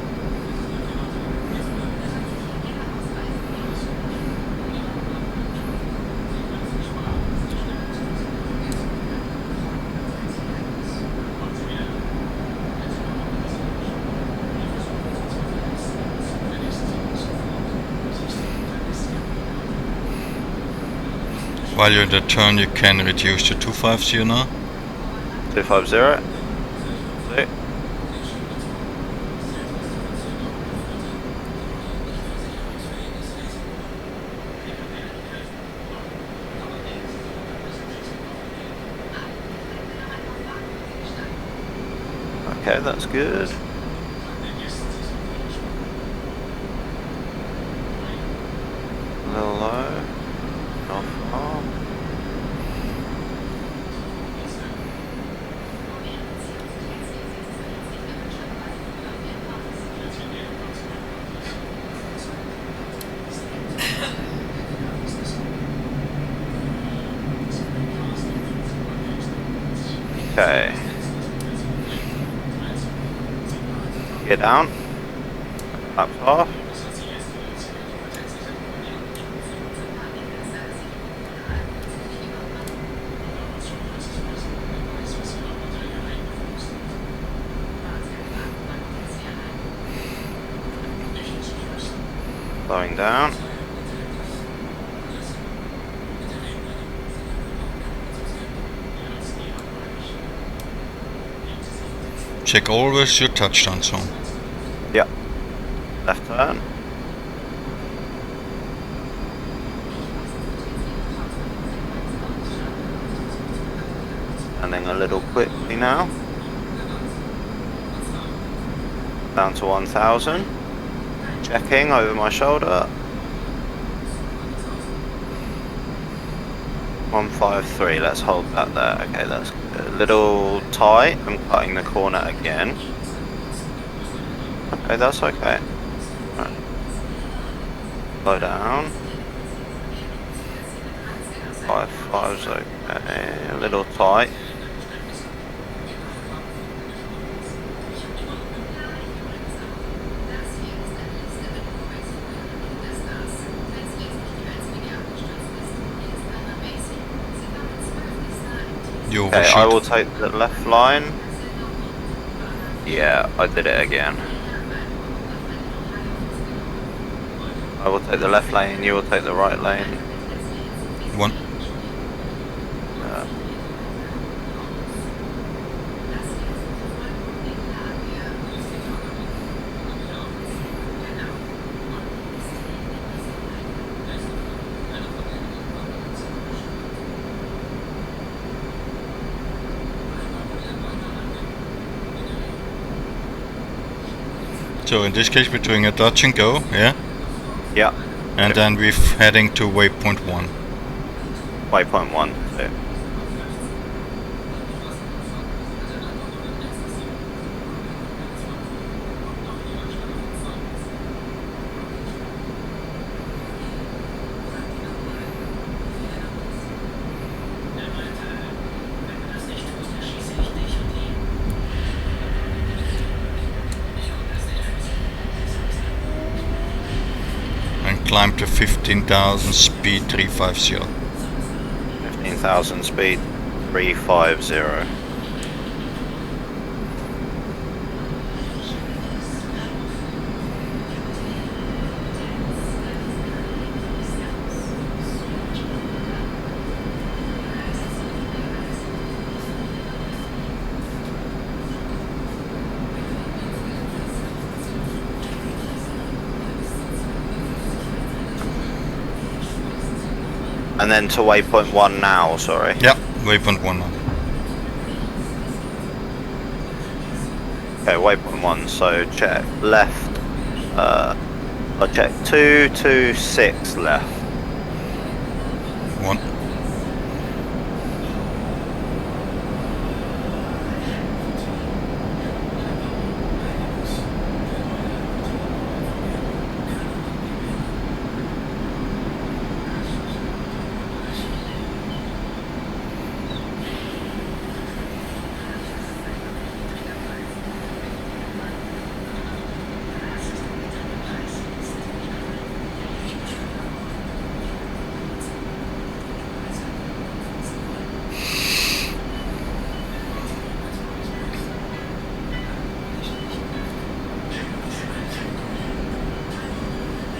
While you're in the turn, you can reduce to 250 now. 250. 2. Okay, that's good. A little low. Not far. Okay. Get down. Flaps off. Slowing down. Check always your touchdown zone. Yep. Left turn. Landing a little quickly now. Down to 1,000. Checking over my shoulder. 153, let's hold that there. Okay, that's a little tight. I'm cutting the corner again. Okay, that's okay. Right. Slow down. 5.5's okay. A little tight. You Okay, overshoot. I will take the left line. Yeah, I did it again. I will take the left lane, you will take the right lane. 1. So in this case we're doing a touch and go, yeah? Yeah, And then we're heading to waypoint 1. waypoint 1, 2. And climb to 15,000, speed 350. 15,000 speed, 350. And then to waypoint 1 now, sorry. Yeah, waypoint 1 now. Okay, waypoint 1, so check left. I'll check 226 left. 1.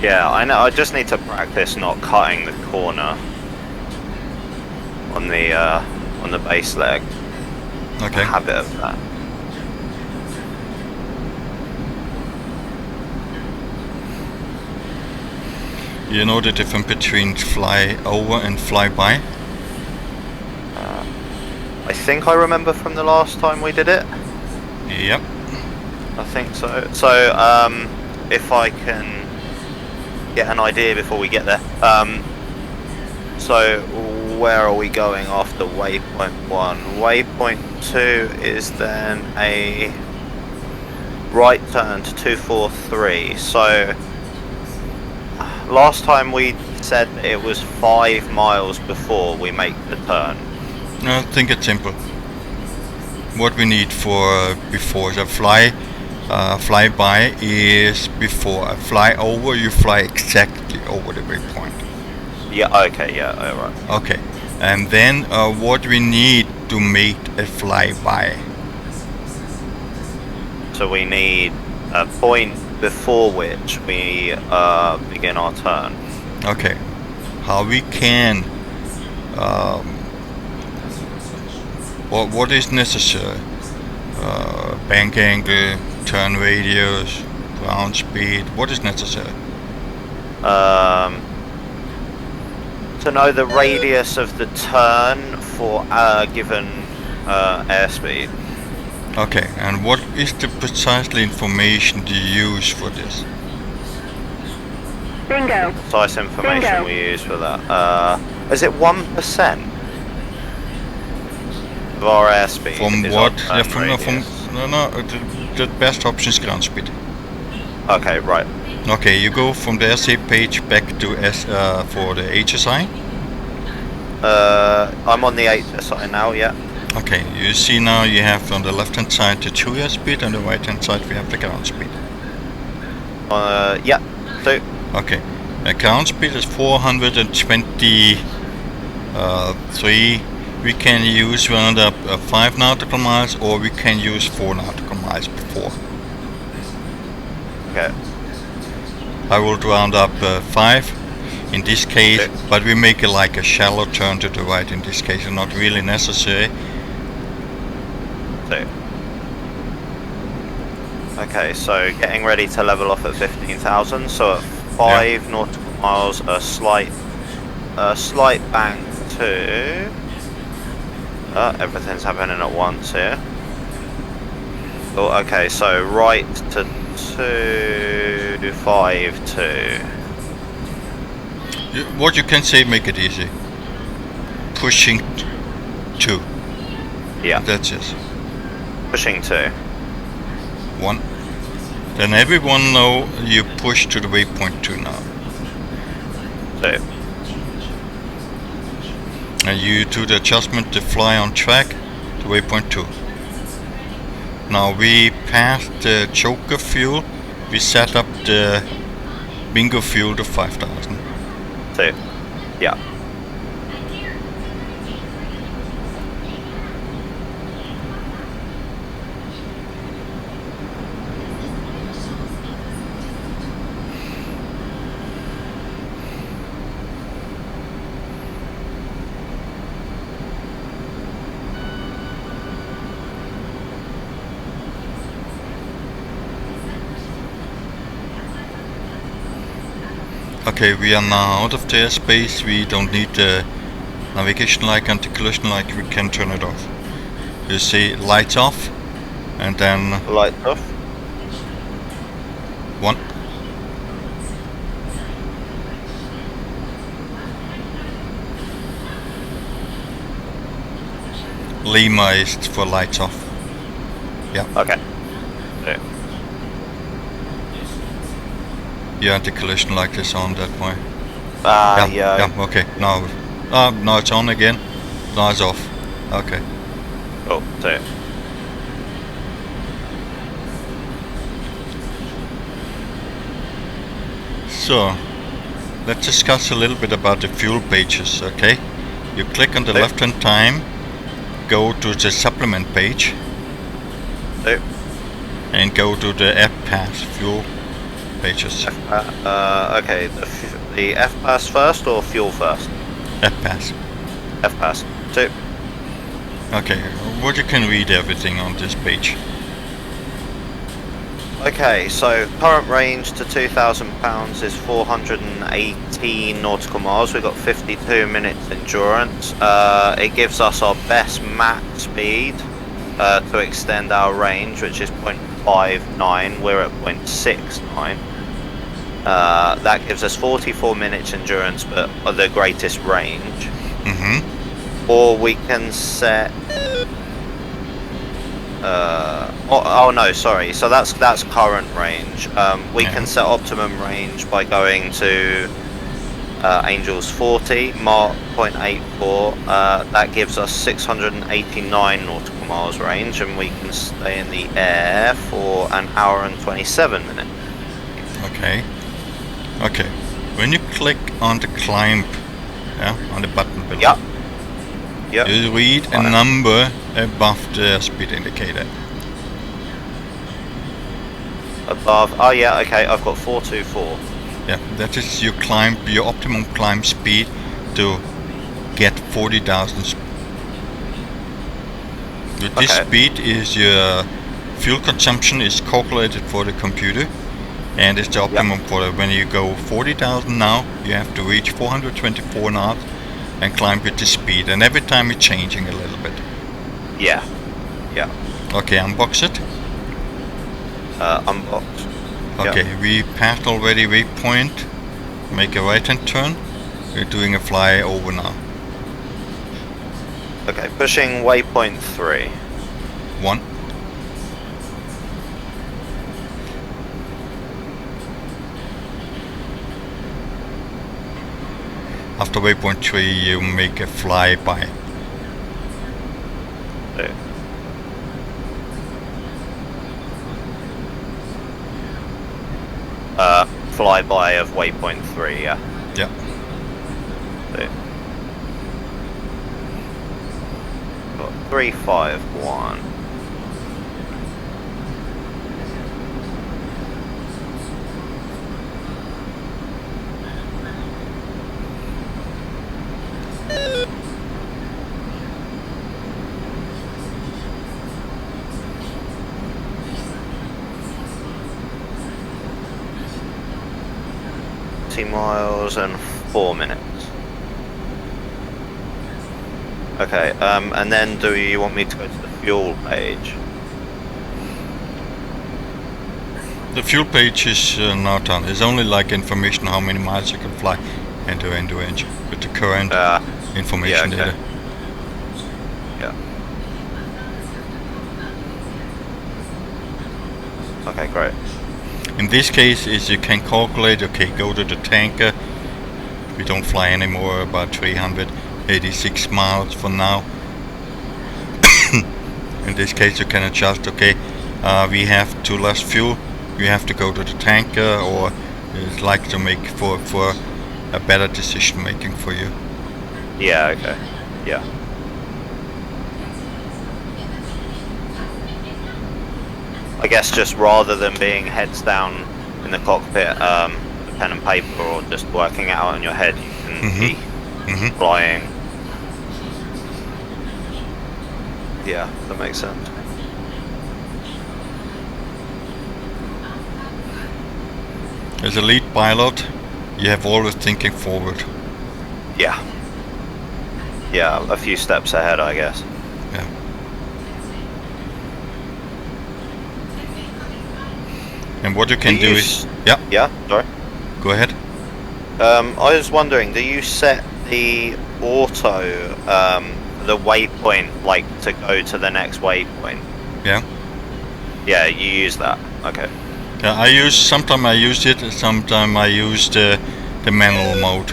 Yeah, I know. I just need to practice not cutting the corner on the base leg. Okay. Habit of that. You know the difference between fly over and fly by? I think I remember from the last time we did it. Yep. I think so. So, if I can get an idea before we get there. So, where are we going after waypoint 1? Waypoint 2 is then a right turn to 243. So, last time we said it was 5 miles before we make the turn. I think it's simple. What we need for before the fly by is before. A fly over, you fly exactly over the waypoint. Yeah, okay, yeah, alright. Okay, and then what we need to make a flyby. So we need a point before which we begin our turn. Okay, how we can what is necessary? Bank angle, turn radius, ground speed. What is necessary? To know the radius of the turn for a given airspeed. Okay, and what is the precisely information you use for this? Bingo. Precise information Bingo. we use for that. Is it 1% of our airspeed? From is what? our Yeah, turn from radius? the best option is ground speed. Okay, right. Okay, you go from the SA page back to for the HSI. I'm on the HSI now, yeah. Okay, you see now you have on the left hand side the 2 airspeed, and the right hand side we have the ground speed. Yeah, so, Okay, ground speed is 423. We can use round up 5 nautical miles, or we can use 4 nautical miles before. okay. I will round up 5 in this case, Okay. but we make it like a shallow turn to the right in this case, not really necessary. So. Okay, so getting ready to level off at 15,000, so at 5 nautical miles, a slight bank to... everything's happening at once here. Oh, okay, so right to 252. What you can say, make it easy. Pushing 2. Yeah, That's it. pushing 2. 1. Then everyone know you push to the waypoint 2 now. 2. And you do the adjustment to fly on track to waypoint 2. Now we passed the choker fuel. We set up the bingo fuel to 5,000. 2. Yeah. Okay, we are now out of the airspace. We don't need the navigation light, anti-collision light. We can turn it off. You see lights off, and then Lights off. 1. Lima is for lights off. Yeah, Okay. 2. your anti-collision light is on that way. Yeah. Yeah, okay. Now it's on again. Now it's off. Okay. Cool. 2. So, let's discuss a little bit about the fuel pages, okay? You click on the Okay. left hand time, go to the supplement page, 2. and go to the F-Pass fuel pages. Okay, the F-Pass first or fuel first? F-Pass. F-Pass. 2. Okay, what you can read everything on this page. Okay, so current range to 2,000 pounds is 418 nautical miles. We've got 52 minutes endurance. It gives us our best max speed to extend our range, which is 0.59. We're at 0.69. That gives us 44 minutes endurance, but the greatest range. Mm-hmm. Or we can set. Oh no, sorry. So that's current range. We can set optimum range by going to Angels 40, Mark 0.84. That gives us 689 nautical miles range, and we can stay in the air for an hour and 27 minutes. Okay. Okay. When you click on the climb, on the button below, Yep. Yep. you read a number above the speed indicator. Above. Oh yeah. Okay. I've got 424. Yeah, that is your optimum climb speed to get 40,000. With this Okay. speed is your fuel consumption is calculated for the computer, and it's the optimum for it. When you go 40,000 now, you have to reach 424 knots and climb with the speed, and every time it's changing a little bit. Yeah. Yeah. Okay, unbox it. Unbox. Okay, Yeah. we passed already waypoint. Make a right-hand turn. We're doing a fly over now. Okay, pushing waypoint 3. 1. After waypoint 3, you make a flyby. 2. Flyby of waypoint 3, yeah. Yeah. 2. Got 351. Miles and 4 minutes. Okay, and then do you want me to go to the fuel page? The fuel page is not done. It's only like information how many miles you can fly into range with the current information yeah, okay. data. Yeah. Okay, great. In this case, is you can calculate, okay, go to the tanker. We don't fly anymore, about 386 miles for now. In this case, you can adjust, okay, we have too less fuel, we have to go to the tanker, or it's like to make for a better decision making for you. Yeah, okay. Yeah. I guess just rather than being heads down in the cockpit, with pen and paper, or just working it out in your head, you can be flying. Yeah, that makes sense. As a lead pilot, you have always thinking forward. Yeah. Yeah, a few steps ahead, I guess. Yeah. And what you can do is... Yeah, Yeah, sorry. go ahead. I was wondering, do you set the auto, the waypoint, like, to go to the next waypoint? Yeah. Yeah, you use that. Okay. Yeah, sometimes I used it, sometimes I used the manual mode.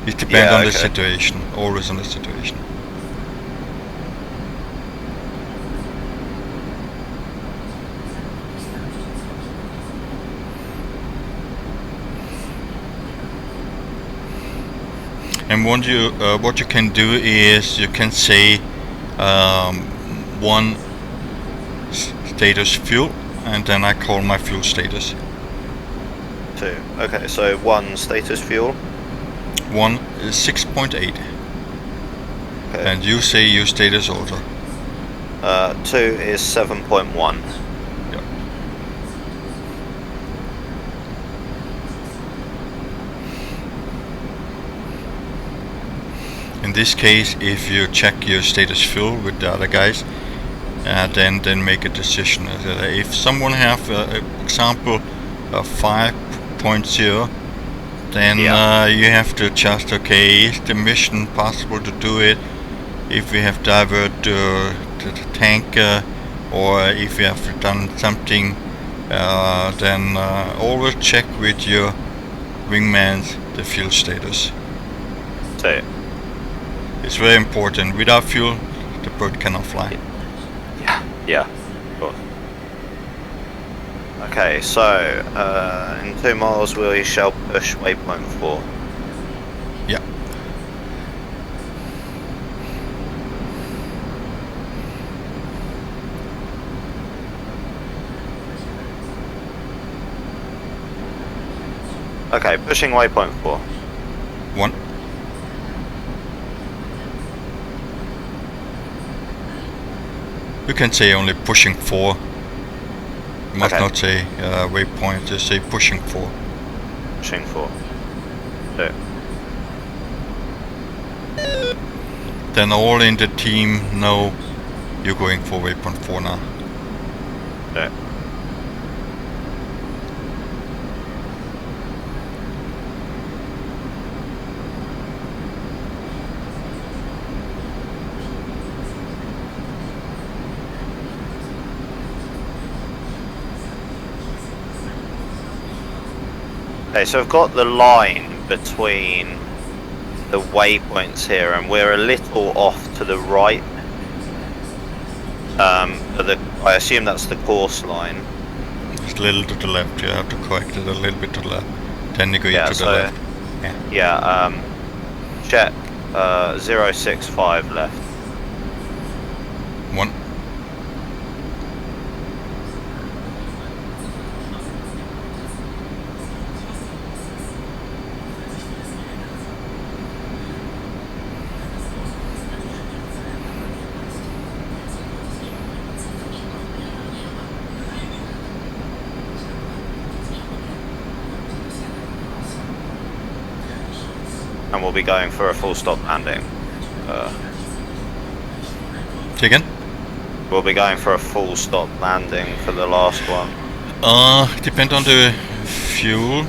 It depends on the situation, always on the situation. And what you can do is you can say one status fuel, and then I call my fuel status. 2. Okay, so 1 status fuel. 1 is 6.8, Okay. and you say your status auto. 2 is 7.1. Yeah. In this case, if you check your status fuel with the other guys, then make a decision. If someone have, example, 5.0, then you have to adjust, okay, is the mission possible to do it? If we have diverted to the tanker, or if you have done something, then always check with your wingmans the fuel status. 2. It's very important. Without fuel, the bird cannot fly. Yeah, of course. Okay, so in 2 miles we shall push waypoint 4. Yeah. Okay, pushing waypoint 4. 1. You can say only pushing 4. You must not say waypoint, just say pushing 4. Pushing 4. 2. Then all in the team know You're going for waypoint 4 now. Okay. Okay, so I've got the line between the waypoints here, and we're a little off to the right. But I assume that's the course line. It's a little to the left. You have to correct it a little bit to the left. 10 degrees Yeah, to so, the left. Yeah, check 065 left. 1. And we'll be going for a full stop landing. Say again? We'll be going for a full stop landing for the last one. Depend on the fuel.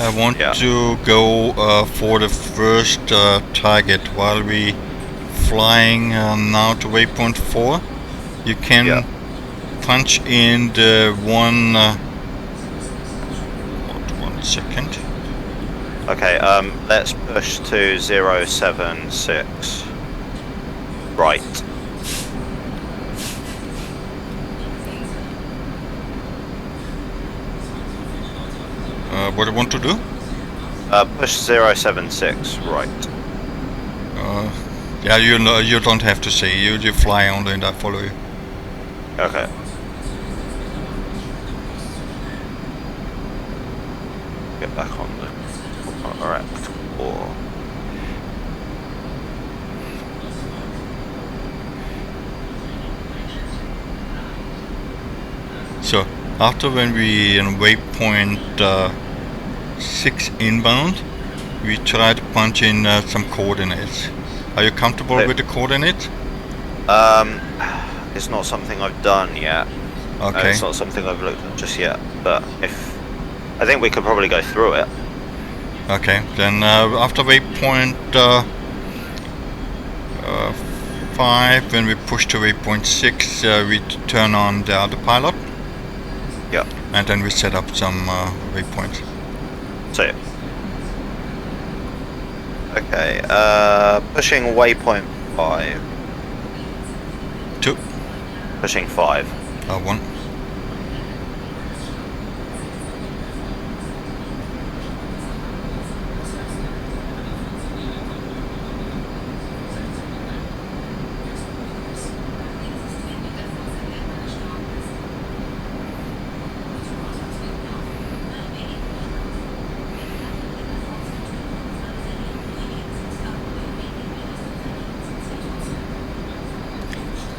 I want Yeah. to go for the first target while we flying now to waypoint 4. You can Yeah. punch in the one. 1 second. Okay, let's push to 076. Right. What do you want to do? Push 076, right. Yeah, you know, you don't have to say. You fly only and I follow you. Okay. Get back on the correct or So after when we in waypoint 6 inbound, we try to punch in some coordinates. Are you comfortable Okay. with the coordinates? It's not something I've done yet. Okay. It's not something I've looked at just yet. But I think we could probably go through it. Okay. Then after waypoint 5, when we push to waypoint 6, we turn on the autopilot. Yeah. And then we set up some waypoints. So. Okay. Pushing waypoint 5. 2. Pushing 5. 1.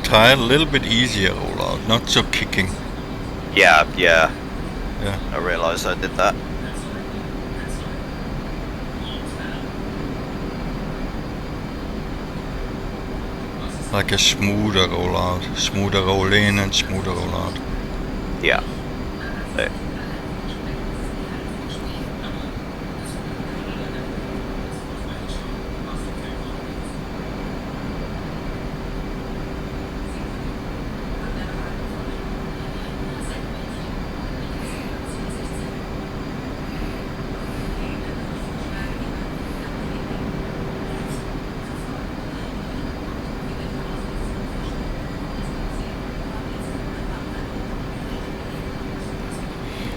Try a little bit easier rollout, not so kicking. Yeah. Yeah. I realised I did that. Like a smoother rollout, smoother roll in and smoother roll out. Yeah. So.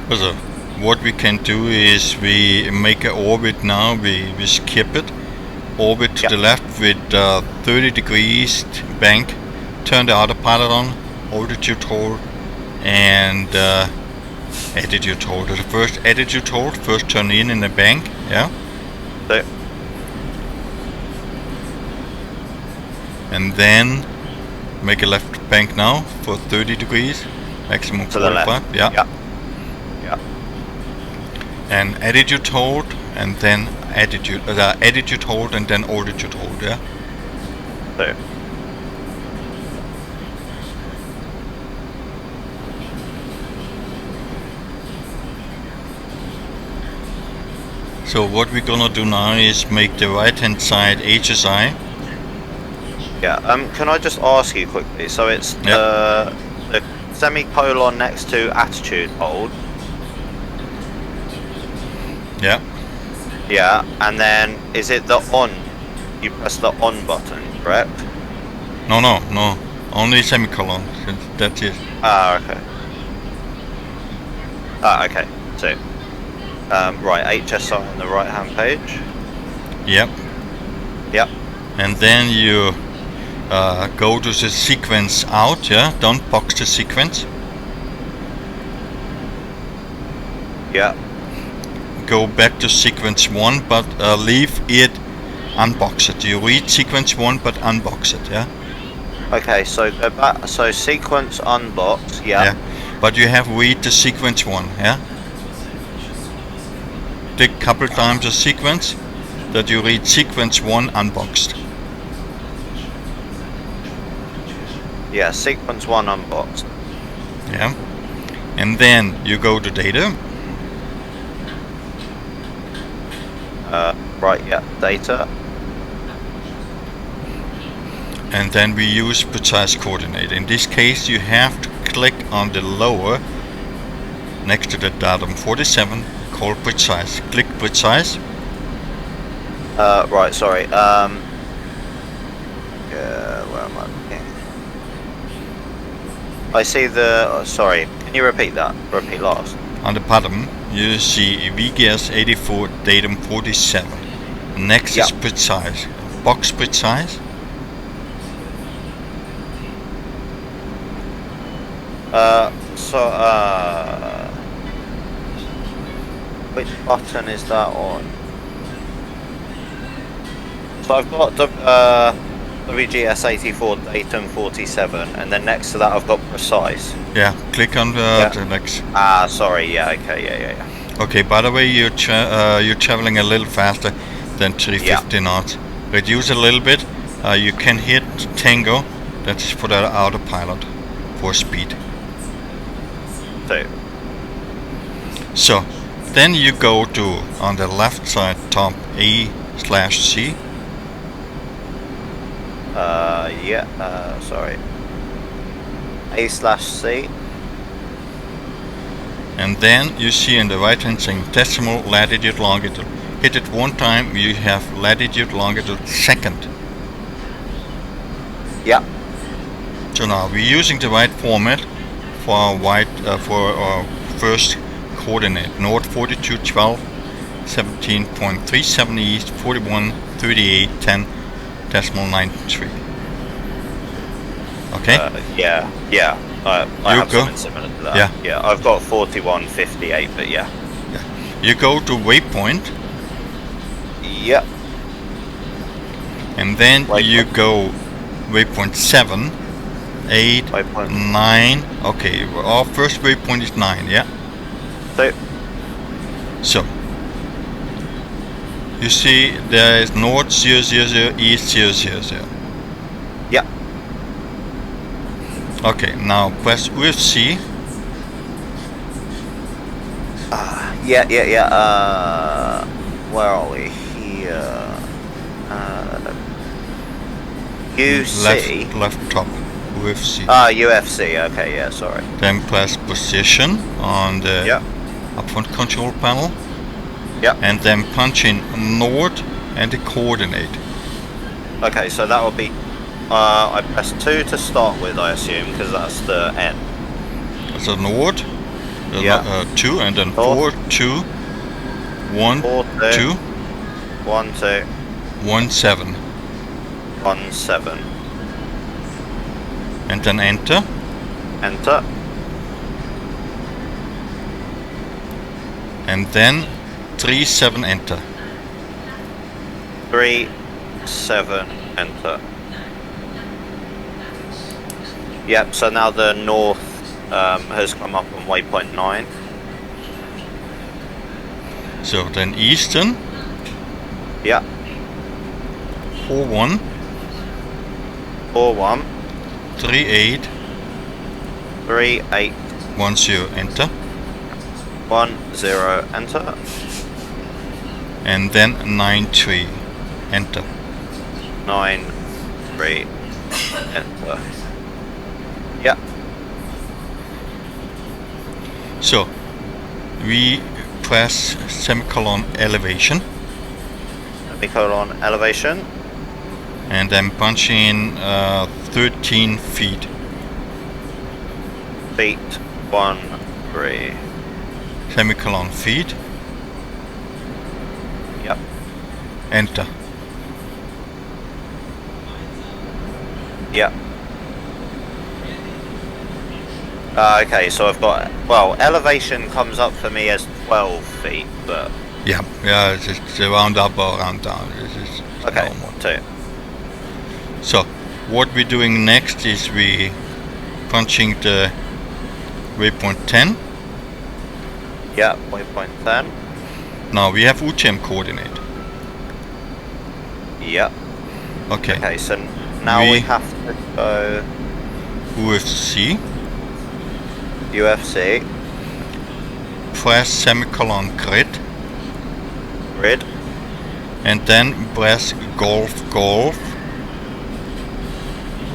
So what we can do is we make an orbit now, we skip it, orbit to the left with 30 degrees bank, turn the autopilot on, altitude hold, and attitude hold. The first attitude hold, first turn in the bank, yeah? So. And then make a left bank now for 30 degrees, maximum To the 45, left. yeah. Yeah. And attitude hold, and then attitude hold, and then altitude hold, yeah? So. So what we're gonna do now is make the right hand side HSI. Yeah. Can I just ask you quickly? So it's the semicolon next to attitude hold. Yeah. Yeah. And then is it the on? You press the on button, correct? No. Only semicolon. That's it. Ah, okay. Ah, okay. So, right, HSI on the right hand page. Yep. Yep. And then you go to the sequence out. Yeah. Don't box the sequence. Yeah. Go back to sequence 1, but leave it unboxed. You read sequence 1, but unbox it. Yeah. Okay, so go back. So sequence unbox. Yeah. But you have read the sequence 1. Yeah. Take couple times a sequence that you read sequence 1 unboxed. Yeah. Sequence 1 unboxed. Yeah. And then you go to data. Right. Yeah. Data. And then we use precise coordinate. In this case, you have to click on the lower next to the datum 47 called precise. Click precise. Right. Sorry. Yeah. Where am I looking? I see the. Sorry. Can you repeat that? Repeat last. On the bottom, you see VGS 84 datum 47. Next is precise. Box precise. Which button is that on? So I've got the WGS 84 datum 47, and then next to that I've got precise. Yeah, click on the next. Ah, sorry. Yeah. Okay. Yeah. Okay. By the way, you're traveling a little faster than 350 knots. Reduce a little bit. You can hit Tango. That is for the autopilot for speed. So then you go to on the left side top A/C. Sorry. A/C. And then you see on the right hand saying decimal latitude longitude. Hit it one time, you have latitude longitude second. Yeah. So now we're using the right format for our first coordinate. North 42 12 17.37 east 41 38 10 decimal 93. Okay. Yeah. I have go. something similar to that. Yeah. I've got 4158, but yeah. You go to waypoint. Yep. And then you go waypoint 7, 8, Waypoint 9. Okay, our first waypoint is 9. Yeah. So you see there is north 000, east 000. Yeah. Okay, now press UFC. Yeah. Where are we? Here. UC. Left top. UFC. UFC. Okay. Yeah. Sorry. Then press position on the upfront control panel. Yep. And then punch in north and the coordinate. Okay, so that will be. I press 2 to start with, I assume, because that's the N. So north. 2 and then North. 4 2 1 4, 2 1 2 1 7. 1 7. And then enter. Enter. And then 3 7 enter. 3 7 enter. Yep. So now the north has come up on waypoint 9. So then eastern. Yeah. 4 1 4 1 3 8 3 8 1 0 enter. 1 0 enter. and then 9-3. Enter. 9-3. Enter. Yeah. So we press semicolon elevation Semicolon elevation. and then punch in 13 feet. Feet 1-3. Semicolon feet. Yep. Enter. Yep. Okay, so I've got, well, elevation comes up for me as 12 feet, but Yeah, it's round up or round down. It's okay, normal. 2. So what we're doing next is we punching the waypoint 10. Yeah, waypoint 10. Now we have UTM coordinate. Yep. Okay. Okay, so now we have to go UFC. UFC, Press semicolon grid grid. and then press golf.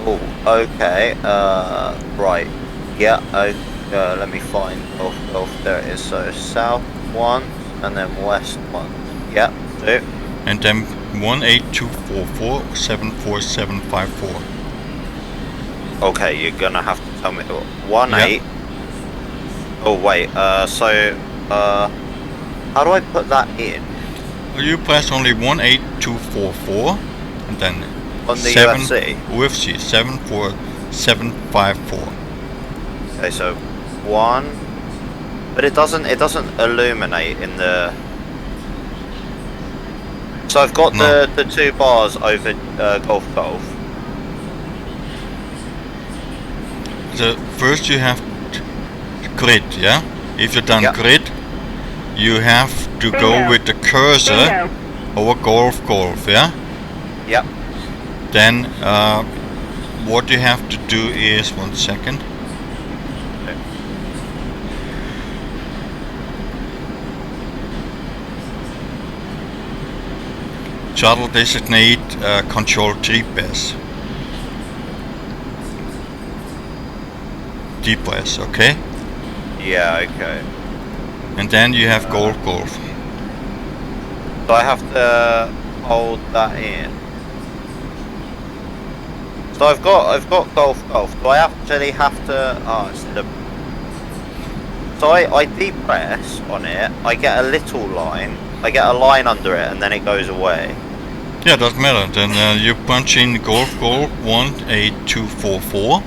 Oh, okay. Right. Yeah. Let me find golf. There it is. So south 1 and then west 1. Yeah. 2. And then 18244 74754. Okay, you're gonna have to tell me 1-8. Oh wait. So how do I put that in You press only 18244 and then on the UFC? UFC 74754. Okay, so 1, but it doesn't illuminate in the. So I've got No. the 2 bars over golf. So first you have grid, yeah? If you're done Yeah. grid, you have to go Bingo. with the cursor Bingo. over golf, yeah? Yep. Then what you have to do is, 1 second. Shuttle designate control GPS. D-press, okay? Yeah. Okay. And then you have golf. So I have to hold that in. So I've got golf. Do I actually have to? Oh, instead of. So I depress on it. I get a little line. I get a line under it, and then it goes away. Yeah, doesn't matter. Then you punch in golf 18244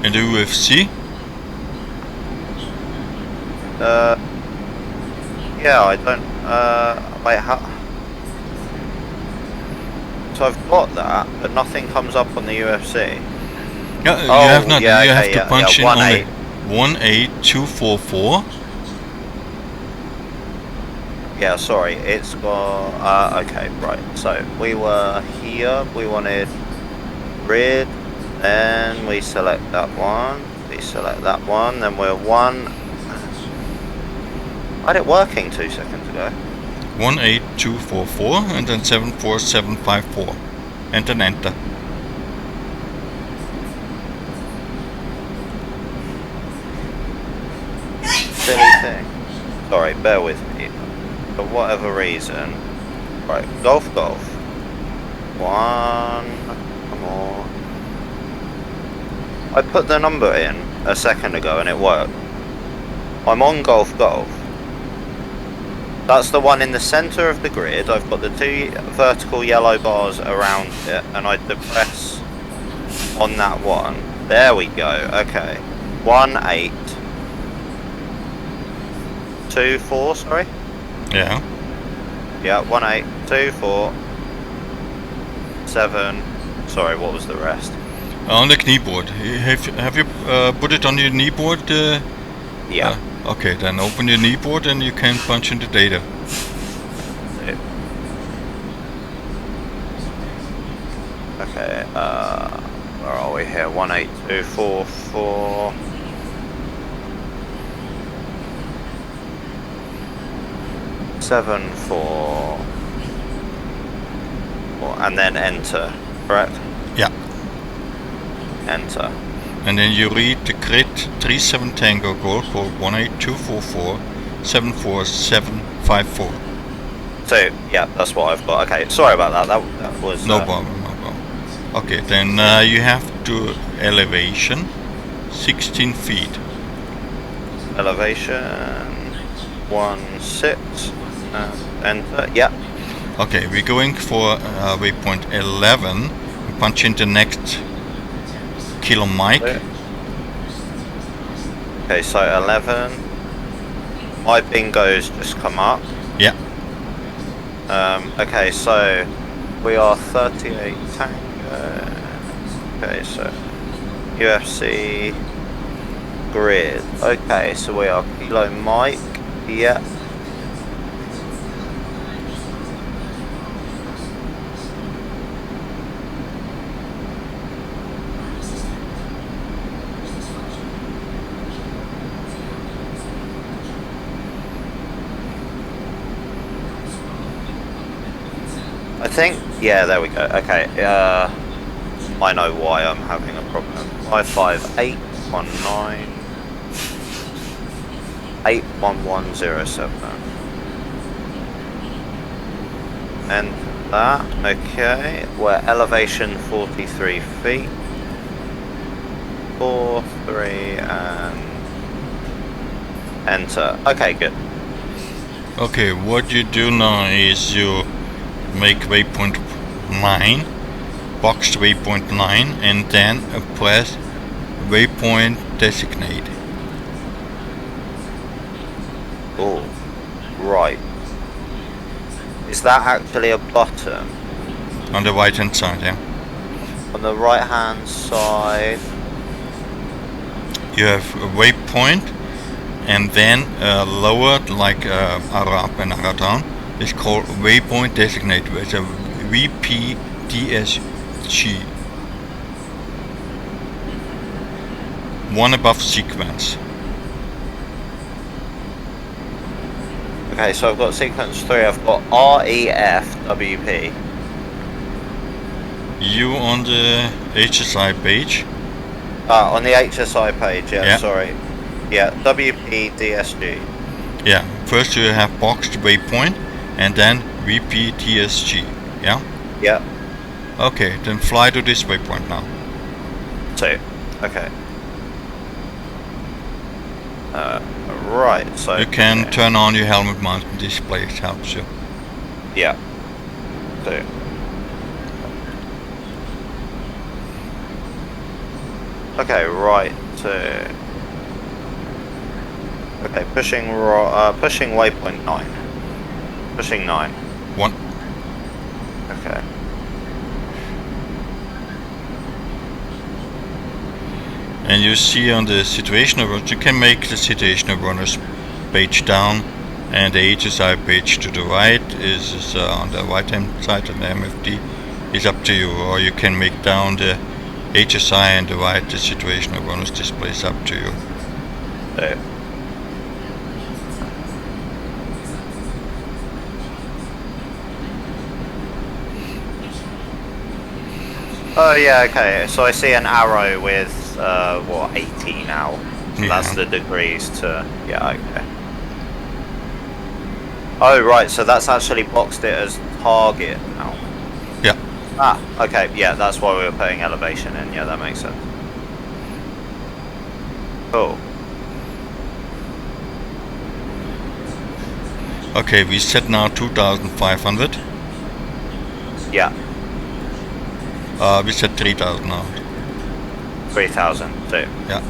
in the UFC. Yeah, I don't. Wait, how? So I've got that, but nothing comes up on the UFC. Yeah, Oh, you have not. yeah, you okay, have to yeah, punch yeah, in only 18244. Yeah, sorry, it's got. Okay, right. So we were here. We wanted grid. Then we select that one. We select that one. Then we're 1. I had it working 2 seconds ago. 18244 and then 74754 and then enter. Silly thing. Sorry, bear with me. For whatever reason. Right, golf. 1. Come on. I put the number in a second ago and it worked. I'm on golf. That's the one in the center of the grid. I've got the 2 vertical yellow bars around it, and I depress on that one. There we go. Okay. 1-8-2-4. Sorry. Yeah. Yeah. 1-8-2-4. 7. Sorry. What was the rest? On the keyboard. Have you put it on your keyboard? Yeah. Okay, then open your keyboard and you can punch in the data. Okay, where are we here? 18244. 74. And then enter, correct? Yeah. Enter. And then you read the grid 37 Tango Golf for 18244 74754. So, yeah, that's what I've got. Okay, sorry about that. That was... No problem, no problem. Okay, then you have to elevation 16 feet. Elevation 16. Enter. Yeah. Okay, we're going for waypoint 11. We punch in the next kilo mic. Okay, so 11. My bingo's just come up. Yeah. Okay, so we are 38 Tango. Okay, so UFC grid. Okay, so we are kilo mic. Yeah. I think, yeah, there we go. Okay, I know why I'm having a problem. 55819 81107. And that, okay, we're elevation 43 feet. 4, 3, and enter. Okay, good. Okay, what you do now is you make waypoint 9, boxed waypoint 9, and then press waypoint designate. Oh, right. Is that actually a button? On the right hand side, yeah. On the right hand side. You have a waypoint, and then lower, like arrow up and arrow down, is called Waypoint Designator. It's a VPDSG. One above sequence. Okay, so I've got sequence 3. I've got REFWP. You on the HSI page. On the HSI page, yeah, Yeah. sorry. Yeah, WPDSG. Yeah, first you have boxed waypoint, and then VPDSG. Yeah? Yeah, Okay, then fly to this waypoint now. 2. Okay. Right, so... You can okay. turn on your helmet mounted display, it helps you. Yeah. 2. Okay, right, 2. Okay, pushing waypoint 9. Pushing 9. 1. Okay. And you see on the situational runners, you can make the situational runners page down, and the HSI page to the right is on the right hand side, and the MFD is up to you. Or you can make down the HSI and the right the situational runners display is up to you. So. Oh yeah, okay. So I see an arrow with what, 80 now. So Yeah. that's the degrees to, yeah, okay. Oh right, so that's actually boxed it as target now. Yeah. Ah, okay, yeah, that's why we were putting elevation in. Yeah, that makes sense. Cool. Okay, we set now 2,500. Yeah, We set 3,000 now. 3,000 too. Yeah.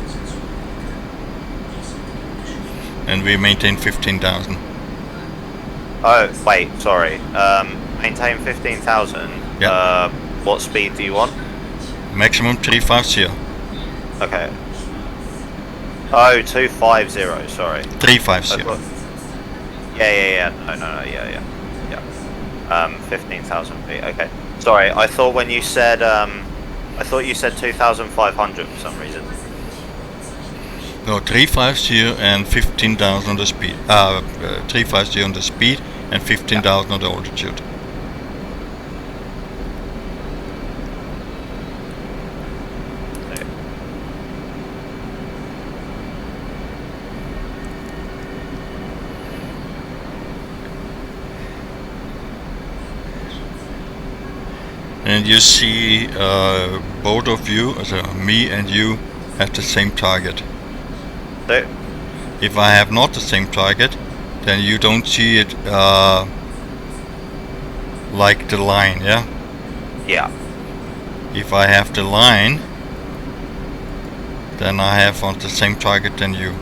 And we maintain 15,000. Oh wait, sorry. Maintain 15,000. Yeah. What speed do you want? Maximum 350. Okay. Oh, 250. Sorry. 350. Yeah. No. Yeah. 15,000 feet. Okay. Sorry, I thought when you said I thought you said 2,500 for some reason. No, 350 and 15,000 on the speed. 350 on the speed and 15,000 at altitude. And you see both of you, so me and you, have the same target. So, If I have not the same target, then you don't see it like the line, yeah? yeah. If I have the line, then I have on the same target than you.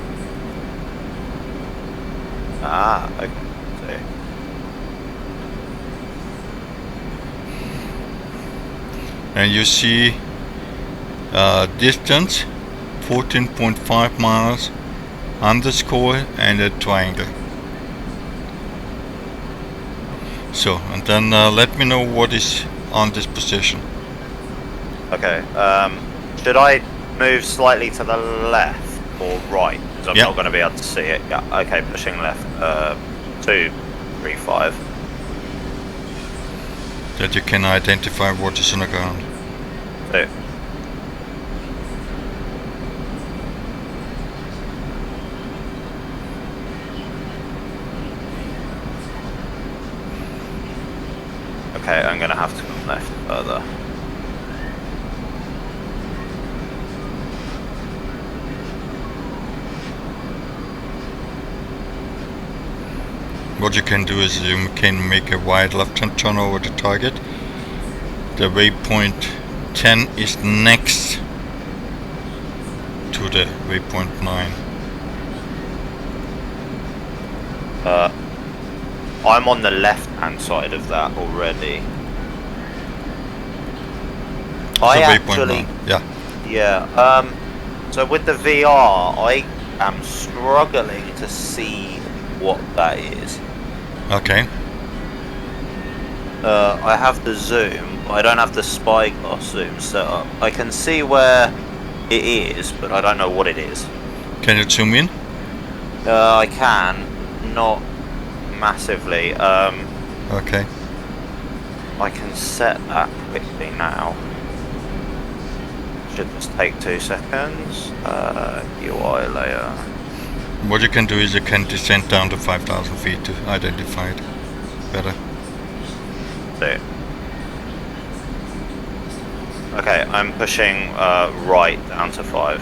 Ah, okay. So, And you see distance 14.5 miles, underscore, and a triangle. So, and then let me know what is on this position. okay. Should I move slightly to the left or right? Because I'm Yeah. not going to be able to see it. Yeah. Okay. Pushing left. 235. That you can identify what is on the ground. So, okay, I'm going to have to come left further. What you can do is you can make a wide left-hand turn over the target. The waypoint 10 is next to the waypoint 9. I'm on the left-hand side of that already. I So waypoint actually, 9. Yeah. yeah. So with the VR, I am struggling to see what that is. Okay. I have the zoom, but I don't have the spyglass zoom set up. I can see where it is, but I don't know what it is. Can you zoom in? I can, not massively. Okay. I can set that quickly now. Should just take 2 seconds. UI layer. What you can do is you can descend down to 5,000 feet to identify it better. So, okay, I'm pushing right down to 5.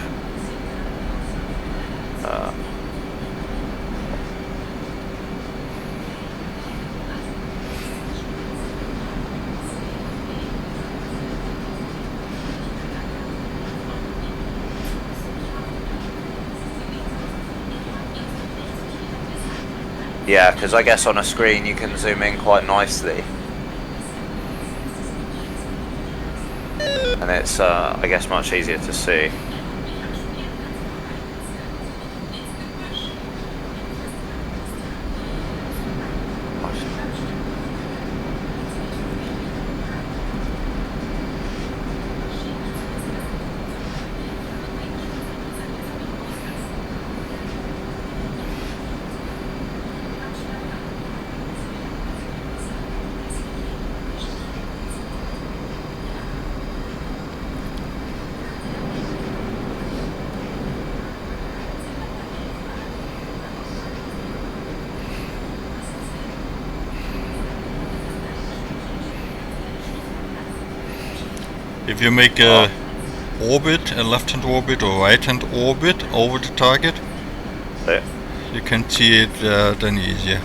Yeah, because I guess on a screen you can zoom in quite nicely. And it's, I guess, much easier to see. If you make a orbit, a left-hand orbit or right-hand orbit over the target, So, you can see it then easier.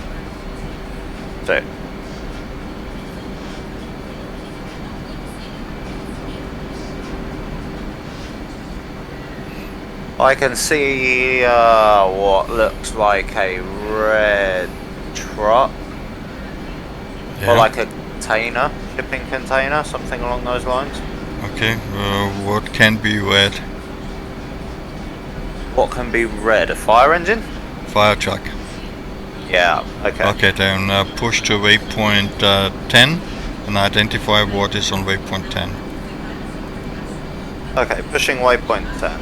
so. I can see what looks like a red truck, Yeah. or like a container, shipping container, something along those lines. Okay, what can be red? What can be red? A fire engine? Fire truck. Yeah, okay. Okay, then push to waypoint 10 and identify what is on waypoint 10. Okay, pushing waypoint 10.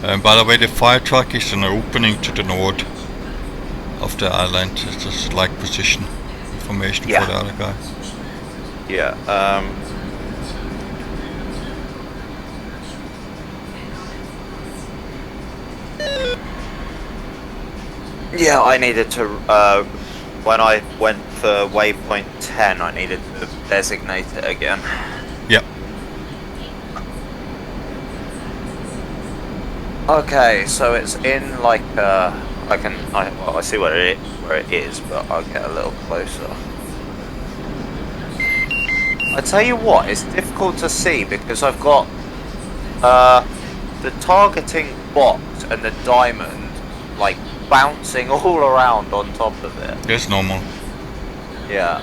By the way, the fire truck is an opening to the north of the island. It's just like position information Yeah. for the other guy. Yeah. Yeah, I needed to. When I went for Waypoint 10, I needed to designate it again. Yep. Okay, so it's in like I see where it is, but I'll get a little closer. I tell you what, it's difficult to see because I've got the targeting box and the diamond like bouncing all around on top of it. That's normal. Yeah.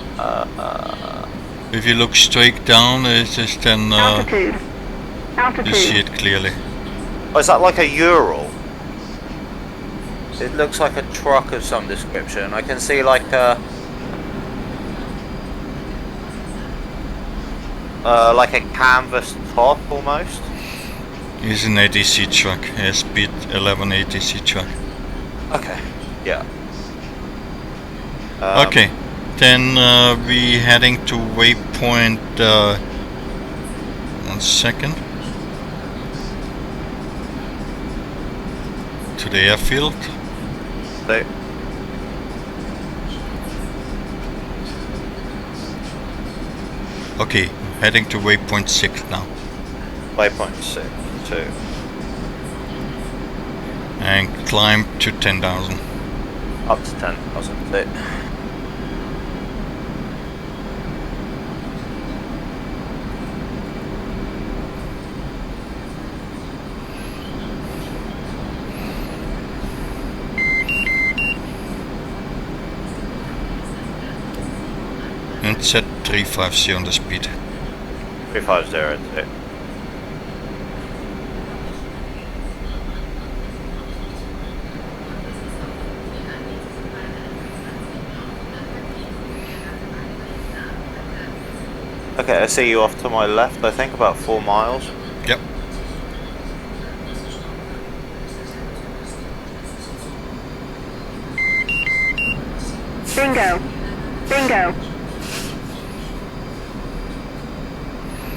If you look straight down, it's just then Altitude. you see Altitude. it clearly. Oh, is that like a Ural? It looks like a truck of some description. I can see like a canvas top almost. It's an ADC truck, a speed 11 ADC truck. Okay. Yeah. Okay, then we heading to waypoint. 1 second. To the airfield. So, Okay, heading to waypoint 6 now. waypoint 6, 2. And climb to 10,000. Up to 10,000. So, And set 350 on the speed. 3502. Okay, I see you off to my left, I think about 4 miles. Yep. Bingo. Bingo.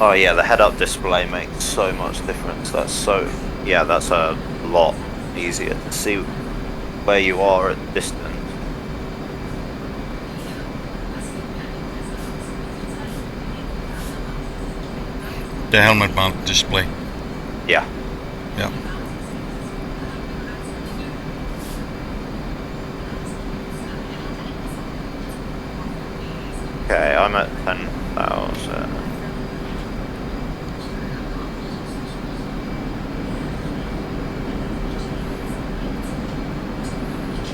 Oh yeah, the head-up display makes so much difference. That's a lot easier to see where you are at distance. The helmet mount display. Yeah. Yeah. Okay, I'm at 10,000.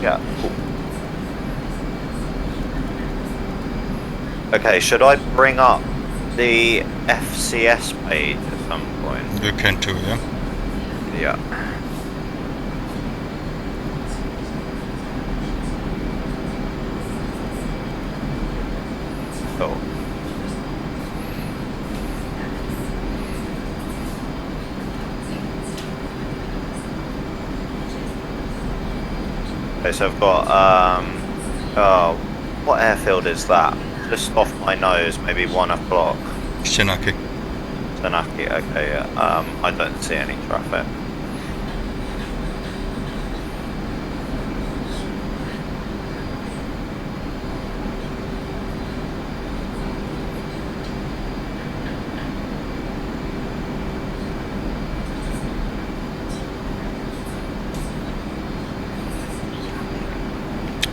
Yeah. Cool. Okay, should I bring up the FCS page at some point? You can too, yeah? Yeah. Cool. Okay, so I've got oh, what airfield is that? Just off my nose, maybe 1 o'clock. Shinaki. Tanaki, okay, yeah. I don't see any traffic.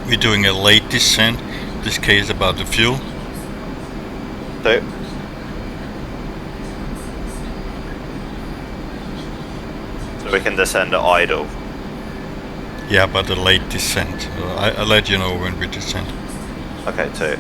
We're doing a late descent. This case about the fuel. So we can descend at idle. Yeah, but a late descent. I'll let you know when we descend. Okay, 2.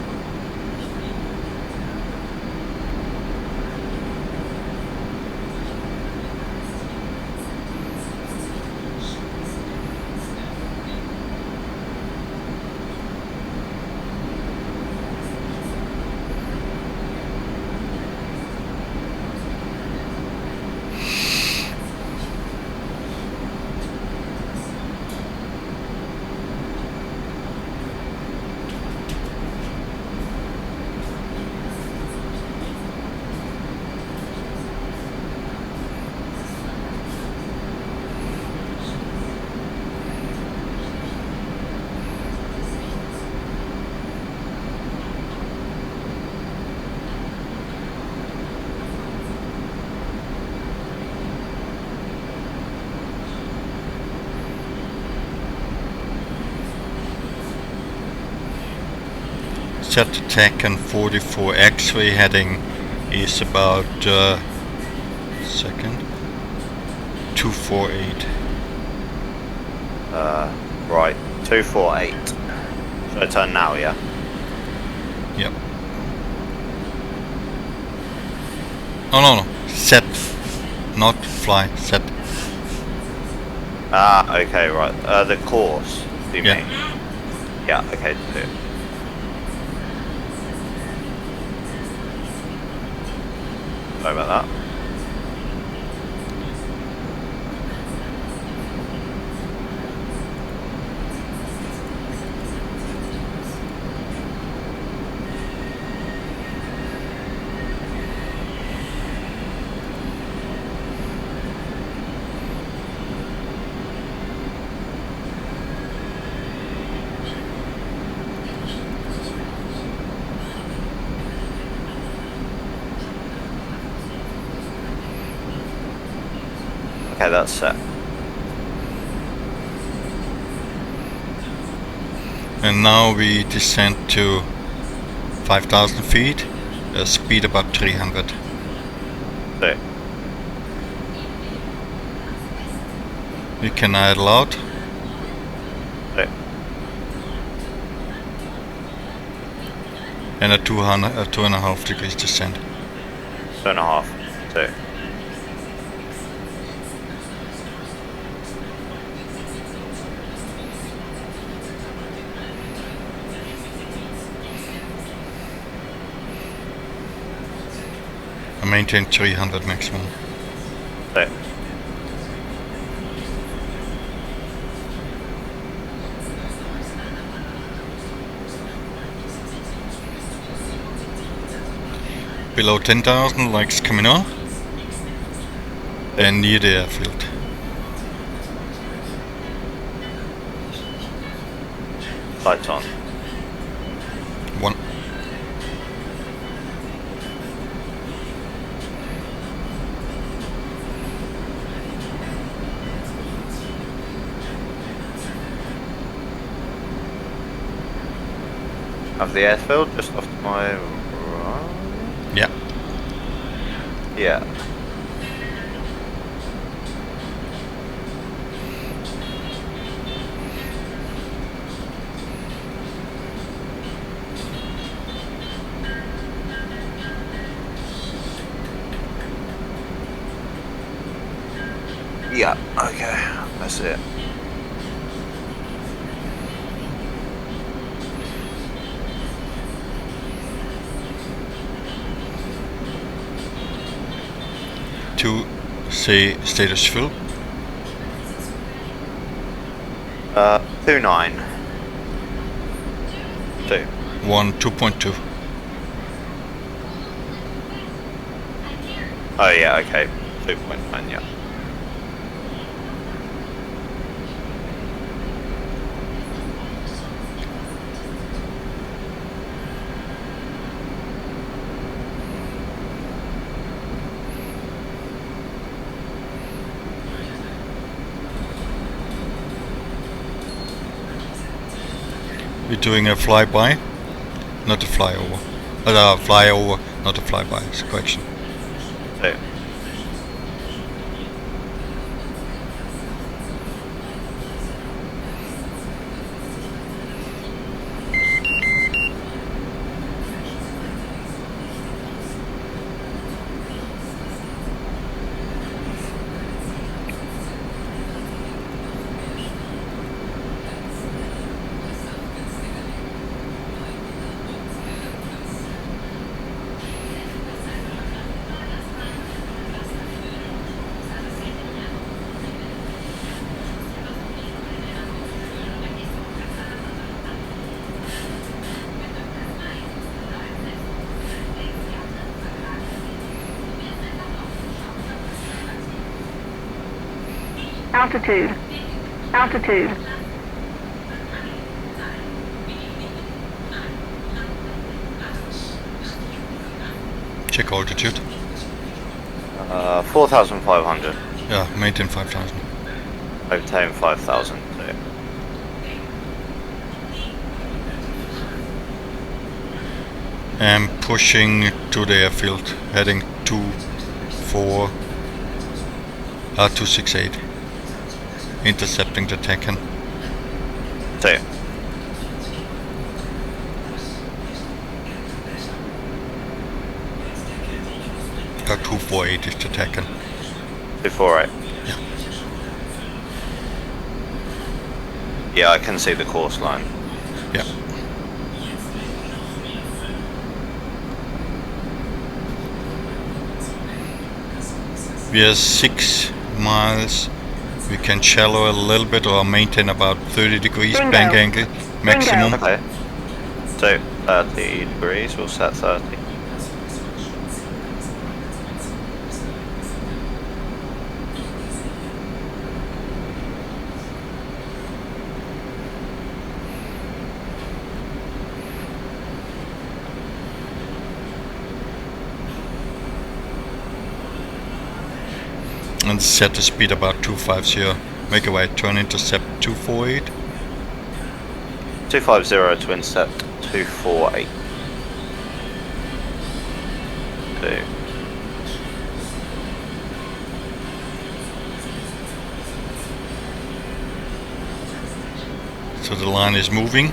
set tack and 44 X-ray heading is about second 248. Right, 248. Should I turn now, yeah? Yep. Oh no, set, not fly, set. Ah, okay, right. The course, do you Yeah. mean? Yeah, okay, do it. Sorry about that. Okay, that's set. And now we descend to 5,000 feet, speed about 300. So, We can idle out. so, And a 2.5 degrees descent. 2.5. So, I maintain 300 maximum. so. Below 10,000 lights coming on. And near the airfield. Lights on. One. Have the airfield just off to my right? Yeah. Yeah. Yeah, okay, that's it. To say status full. 29. 2. 2.2. Oh yeah, okay. 2.9, yeah. We're doing a flyby, not a flyover. Flyover, not a flyby. It's a correction. 2. Altitude. Altitude. Check altitude. 4,500. Yeah, maintain 5,000. Obtain 5,000. So. and pushing to the airfield, heading 268, intercepting the Tekken. 2. Or 248 is the Tekken. 248. Yeah. Yeah, I can see the course line. Yeah. We are 6 miles. We can shallow a little bit or maintain about 30 degrees Bingo. bank angle maximum. Okay. So 30 degrees, we'll set 30. And set the speed about 250. Make a right turn, intercept 248. 250 to intercept 248. 2. So the line is moving.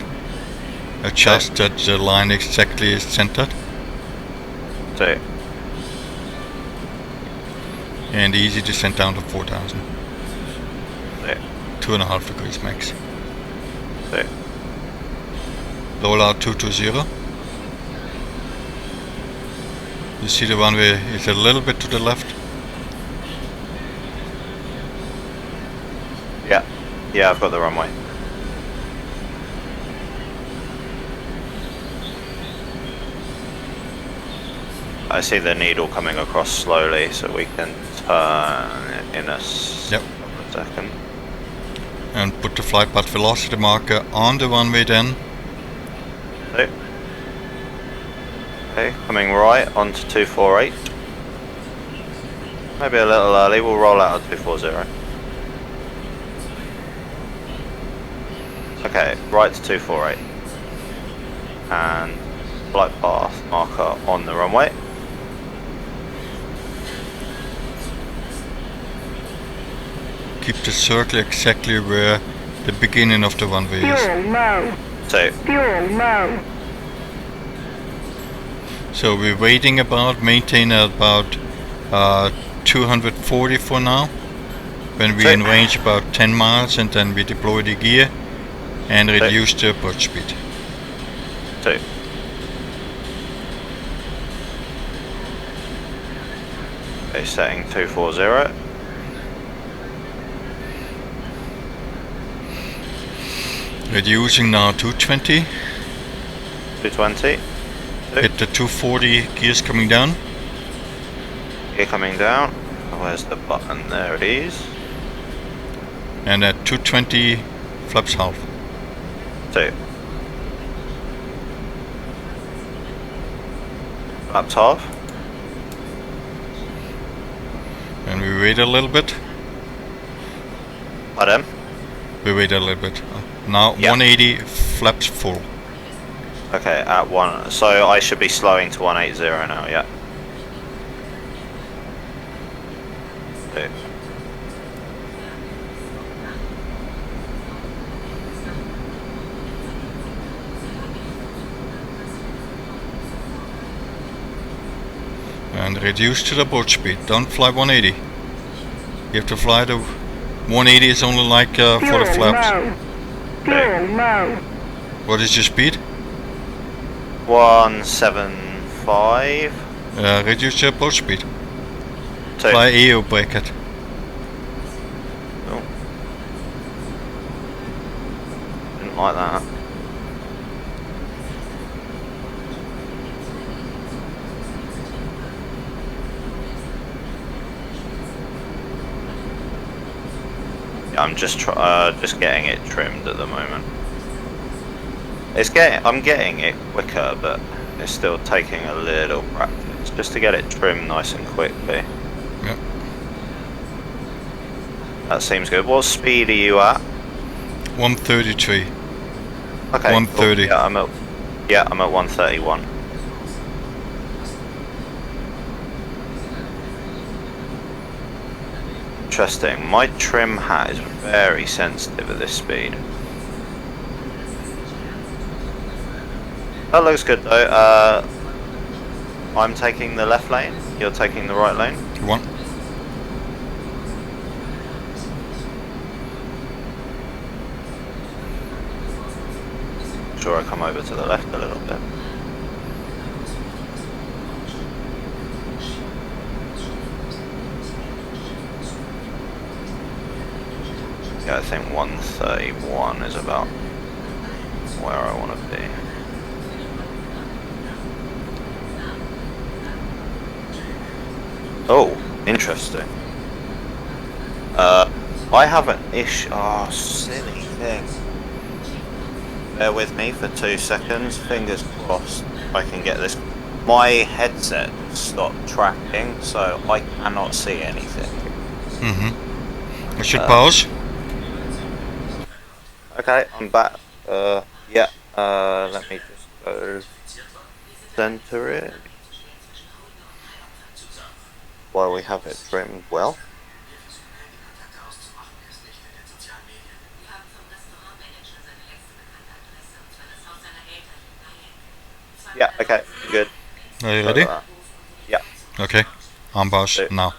Adjust that the line exactly is centered. 2. And easy descent down to 4000. 2. 2.5 degrees max. 2. Roll out 220. You see the runway is a little bit to the left. Yeah. Yeah, I've got the runway. I see the needle coming across slowly, so we can turn it in a second. And put the flight path velocity marker on the runway then. Okay, coming right onto 248. Maybe a little early, we'll roll out at 240. Okay, right to 248. And flight path marker on the runway. Keep the circle exactly where the beginning of the runway is. Fuel low. 2. Fuel low. So we're waiting about, maintain at about 240 for now. When we in range about 10 miles, and then we deploy the gear and reduce the approach speed. 2. Okay, setting 240. Reducing now 220. 220. Hit the 240 gears coming down. Gear coming down. Where's the button? There it is. And at 220 flaps half. 2. Flaps half. And we wait a little bit. Pardon? We wait a little bit. Now Yeah. 180 flaps full. Okay, at 1. So I should be slowing to 180 now, yeah. 2. And reduce to the board speed. Don't fly 180. You have to fly the 180 is only like for the Fuel flaps. low. Fuel low. What is your speed? 175. Reduce your approach speed. 2. Fly AO bracket. Oh. Didn't like that. Yeah, I'm just getting it trimmed at the moment. I'm getting it quicker, but it's still taking a little practice just to get it trimmed nice and quickly. Yeah. That seems good. What speed are you at? 133. Okay. 130. Cool. Yeah, I'm at 131. Interesting. My trim hat is very sensitive at this speed. That looks good though. I'm taking the left lane. You're taking the right lane. One. Sure, I come over to the left a little bit. Yeah, I think 131 is about where I want to be. Oh, interesting. I have an issue. Oh, silly thing. Bear with me for 2 seconds. Fingers crossed I can get this. My headset stopped tracking, so I cannot see anything. I should pause. Okay, I'm back. Yeah. Let me just go center it. While we have it trimmed well. Yeah, okay, good. Are you ready? Yeah. Okay. On pause So- now.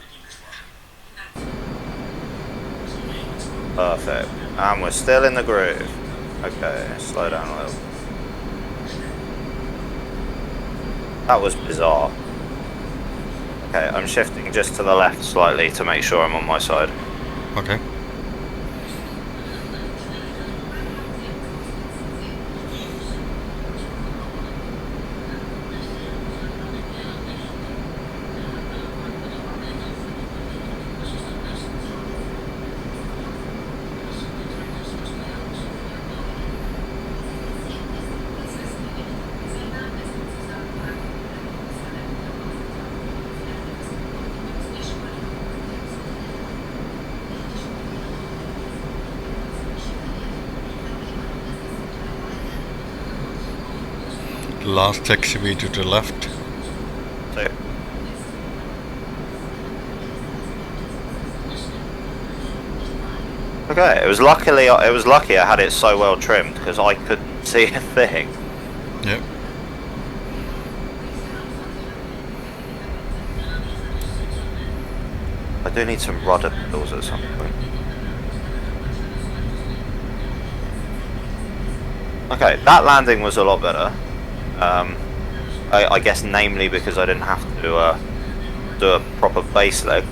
Perfect. And we're still in the groove. Okay, slow down a little. That was bizarre. Okay, I'm shifting just to the left slightly to make sure I'm on my side. Okay. Last taxiway to the left. So, okay, it was lucky I had it so well trimmed because I couldn't see a thing. Yep. I do need some rudder pedals at some point. Okay, that landing was a lot better. I guess namely because I didn't have to do a proper base leg.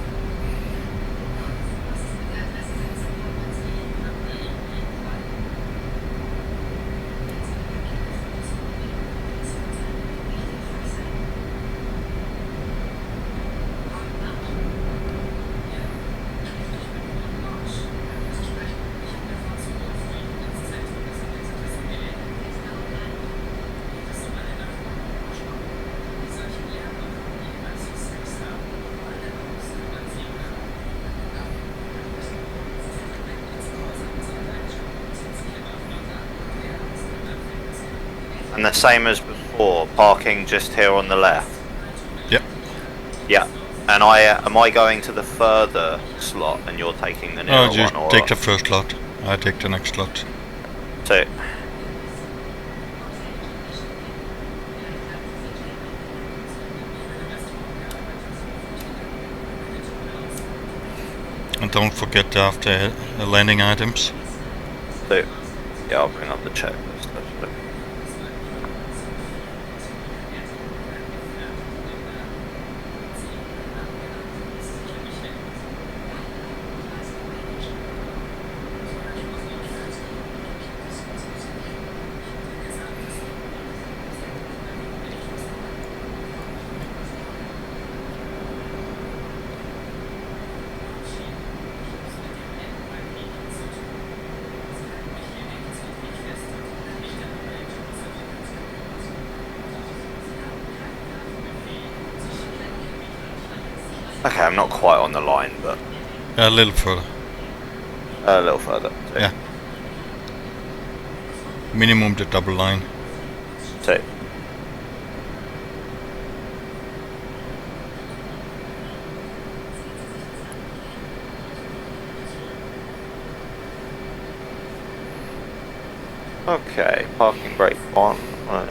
And the same as before, parking just here on the left. Yep. Yeah. And am I going to the further slot and you're taking the nearer Oh, just one? Or take the first slot. I take the next slot. So, And don't forget to have the landing items. yeah, I'll bring up the checklist actually. Okay, I'm not quite on the line, but A little further. a little further. So, Yeah. Minimum the double line. So, Okay, parking brake on. Right.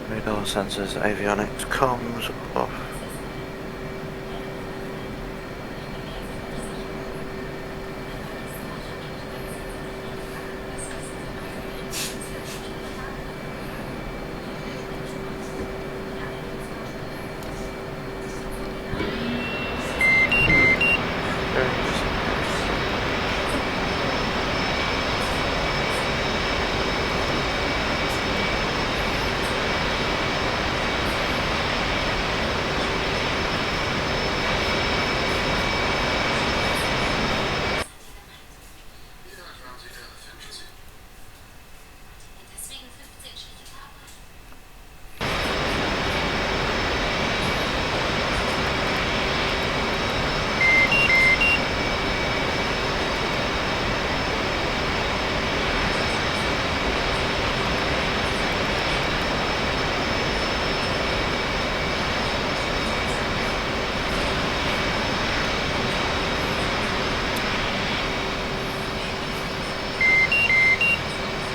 Radar sensors, avionics, comms off.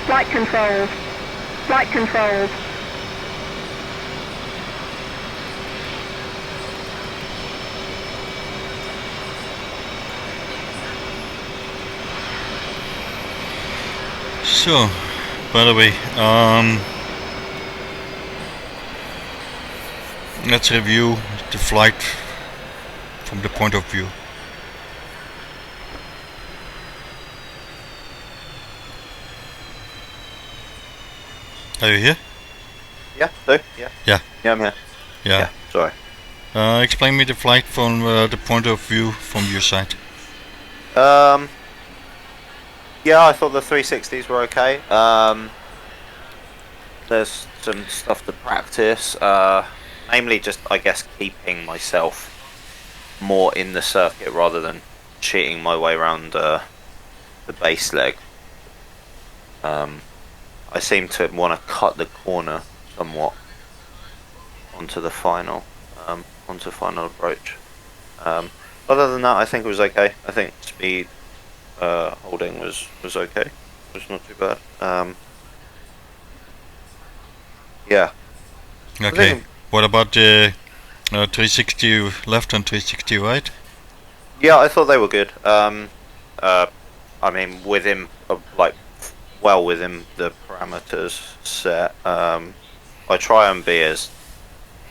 Flight controls. Flight controls. So, by the way, let's review the flight from the point of view. Are you here? Yeah, so, yeah. Yeah. Yeah, I'm here. Yeah. Sorry. Explain me the flight from the point of view from your side. Yeah, I thought the 360s were okay. There's some stuff to practice. Namely just, I guess, keeping myself more in the circuit rather than cheating my way around the base leg. I seem to want to cut the corner somewhat onto the final approach. Other than that, I think it was okay. I think speed holding was okay. It was not too bad. Yeah. Okay. What about the 360 left and 360 right? Yeah, I thought they were good. I mean, within well within the parameters set. I try and be as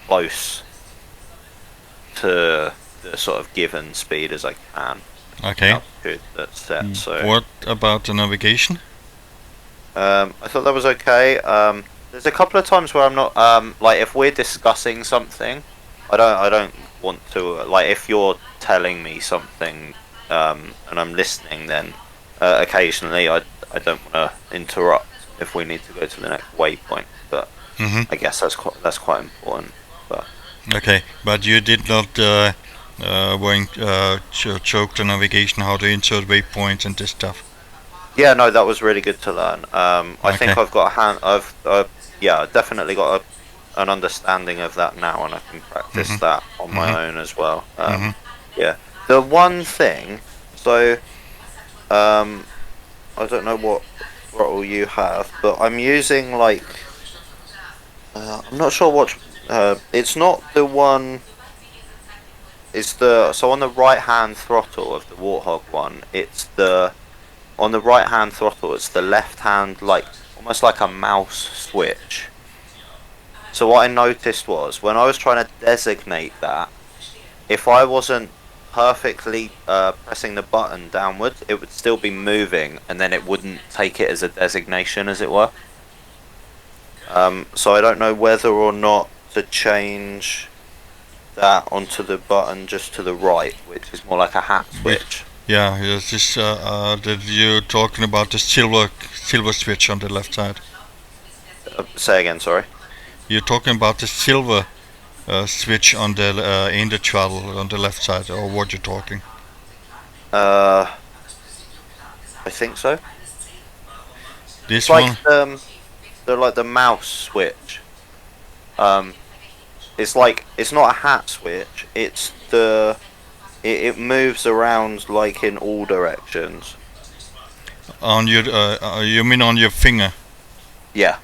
close to the sort of given speed as I can. Okay. Good, that's set. So. What about the navigation? I thought that was okay. There's a couple of times where I'm not like if we're discussing something, I don't want to like if you're telling me something and I'm listening, then occasionally I don't want to interrupt if we need to go to the next waypoint. But I guess that's quite important. But okay, but you did not choke the navigation, how to insert waypoints and this stuff. Yeah, no, that was really good to learn. I think I've got I've definitely got an understanding of that now, and I can practice that on my own as well. Yeah, the one thing, so I don't know what throttle you have, but I'm using like I'm not sure what it's not the one. It's so on the right hand throttle of the Warthog one, it's on the right hand throttle, it's the left hand, like almost like a mouse switch. So what I noticed was when I was trying to designate that, if I wasn't perfectly pressing the button downwards, it would still be moving, and then it wouldn't take it as a designation, as it were. So I don't know whether or not to change that onto the button just to the right, which is more like a hat switch. Yeah, it's just that you're talking about the silver switch on the left side. Say again, sorry. You're talking about the silver switch on the in the throttle on the left side, or what you're talking? I think so. This it's like the mouse switch. It's like it's not a hat switch. It's the It moves around like in all directions. On your, you mean on your finger? Yeah.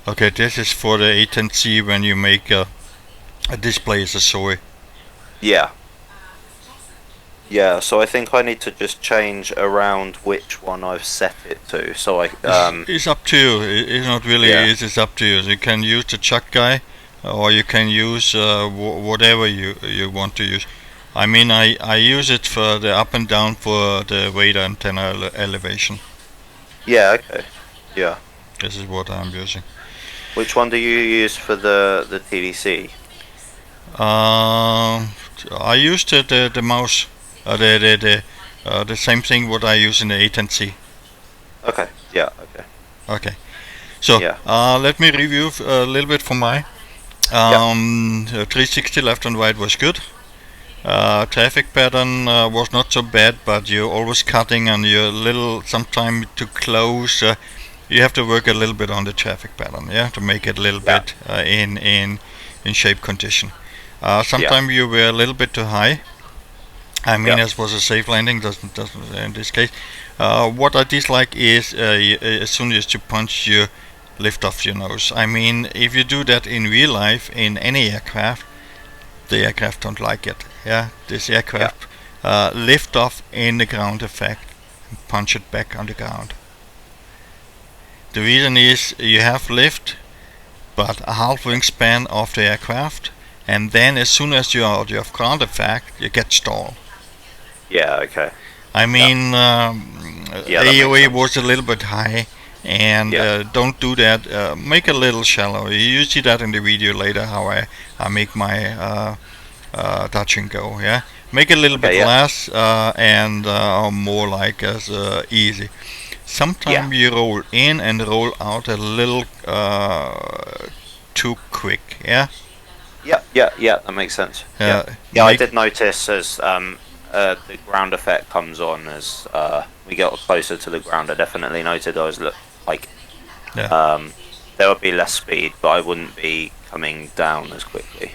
Okay, this is for the FA-18C when you make a display as a SOI. Yeah. Yeah, so I think I need to just change around which one I've set it to. So It's up to you. It's not really. Yeah. It's up to you. You can use the Checkride, or you can use whatever you want to use. I mean, I use it for the up and down for the radar antenna elevation. Yeah, okay. Yeah. This is what I'm using. Which one do you use for the TDC? I used the mouse, the same thing what I use in the FA-18C. Okay. Yeah. Okay. Okay. So Yeah. let me review a little bit for my 360 left and right was good. Traffic pattern was not so bad, but you're always cutting and you're a little sometime too close. You have to work a little bit on the traffic pattern, to make it a little bit in shape condition. Sometimes you were a little bit too high. I mean, as was a safe landing, doesn't in this case. What I dislike is as soon as you punch, you lift off your nose. I mean, if you do that in real life in any aircraft, the aircraft don't like it. This aircraft lift off in the ground effect and punch it back on the ground. The reason is you have lift, but a half wingspan of the aircraft, and then as soon as you have ground effect, you get stall. Yeah. Okay. I mean, AOA was a little bit high, and don't do that. Make a little shallow. You see that in the video later how I make my touch and go. Make it a little bit less and more like as easy. Sometimes you roll in and roll out a little too quick. Yeah, that makes sense. I did notice as the ground effect comes on as we get closer to the ground. I definitely noted I was like there would be less speed, but I wouldn't be coming down as quickly.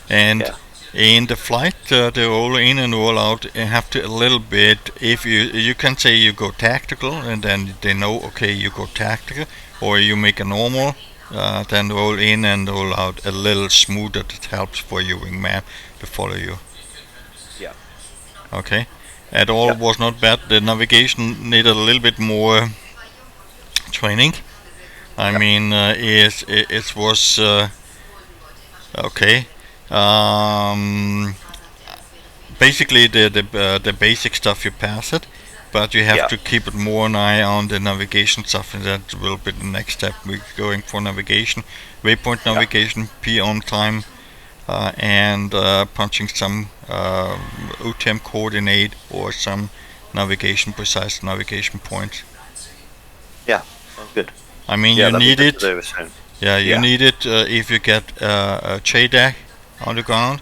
And in the flight, the roll in and roll out, you have to a little bit. If you can say you go tactical, and then they know, okay, you go tactical, or you make a normal, then roll in and roll out a little smoother. That helps for your wingman to follow you. Okay, at all was not bad. The navigation needed a little bit more training. I mean, it was okay. Basically, the basic stuff you pass it, but you have to keep it more an eye on the navigation stuff, and that will be the next step. We're going for navigation, waypoint navigation, P on time, and punching some UTM coordinate or some precise navigation points. Yeah, sounds good. I mean, you need it. You need it if you get a JDAC on the ground,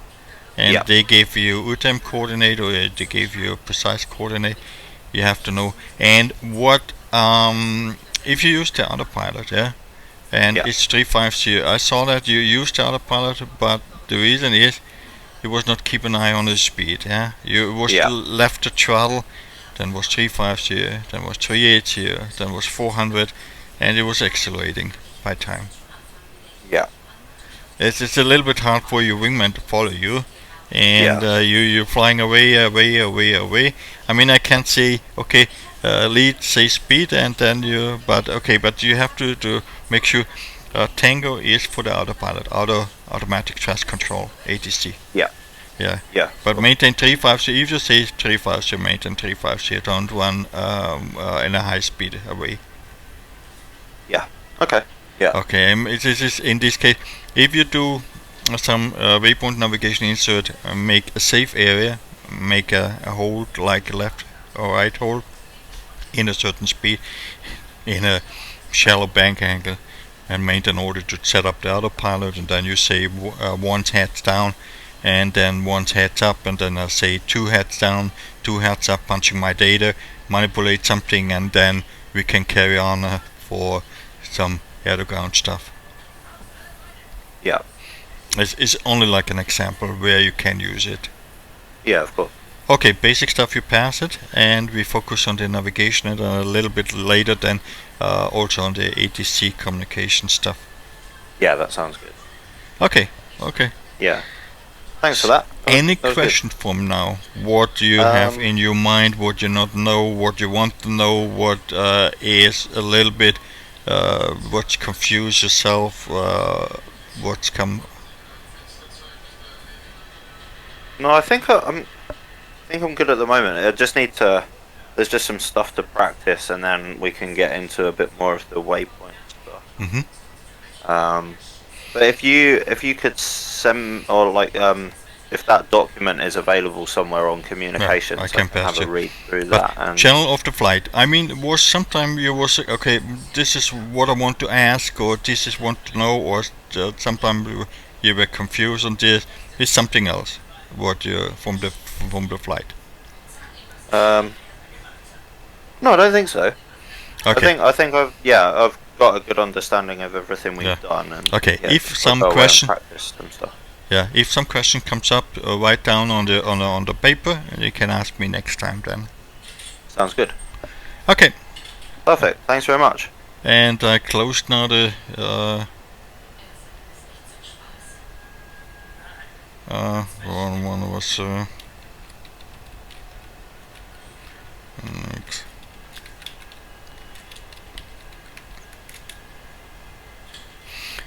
and they gave you UTM coordinate or they gave you a precise coordinate. You have to know. And what if you use the autopilot, and it's 350. I saw that you used the autopilot, but the reason is you was not keep an eye on the speed. You was left the throttle, then was 350, then was 380, then was 400, and it was accelerating by time. It's a little bit hard for your wingman to follow you, and you're flying away. I mean, I can't say okay, lead, say speed, and then but you have to make sure Tango is for the autopilot, automatic thrust control, ATC. But maintain 350. If you say 350, maintain 350. Don't run in a high speed away. Okay, it is in this case, if you do some waypoint navigation insert, make a safe area, make a hold like a left or right hold in a certain speed, in a shallow bank angle, and maintain order to set up the autopilot, and then you say one's heads down, and then one's heads up, and then I say two heads down, two heads up, punching my data, manipulate something, and then we can carry on for some air-to-ground stuff. Yeah. It's only like an example where you can use it. Yeah, of course. Okay, basic stuff you pass it, and we focus on the navigation and a little bit later then also on the ATC communication stuff. Yeah, that sounds good. Okay, okay. Yeah. Thanks for that. Any That was good. question from now? What do you have in your mind? What you not know? What you want to know? What is a little bit? What's confused yourself? What's come? No, I think I'm good at the moment. I just need to. There's just some stuff to practice, and then we can get into a bit more of the waypoint stuff. Mm-hmm. But if you could send, or like if that document is available somewhere on communications, I can pass have a you. read through But that. And channel of the flight. I mean, was sometime you was okay. This is what I want to ask, or this is want to know, or sometimes you were confused on this. It's something else. What you from the flight. no, I don't think so. Okay. I think I've got a good understanding of everything we've Yeah. done. And Okay, yeah, if just some go away and question- practice some stuff. Yeah. If some question comes up, write down on the paper, and you can ask me next time then. Sounds good. Okay. Perfect. Thanks very much. And I closed now the one was next.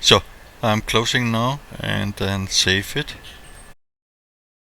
So I'm closing now and then save it.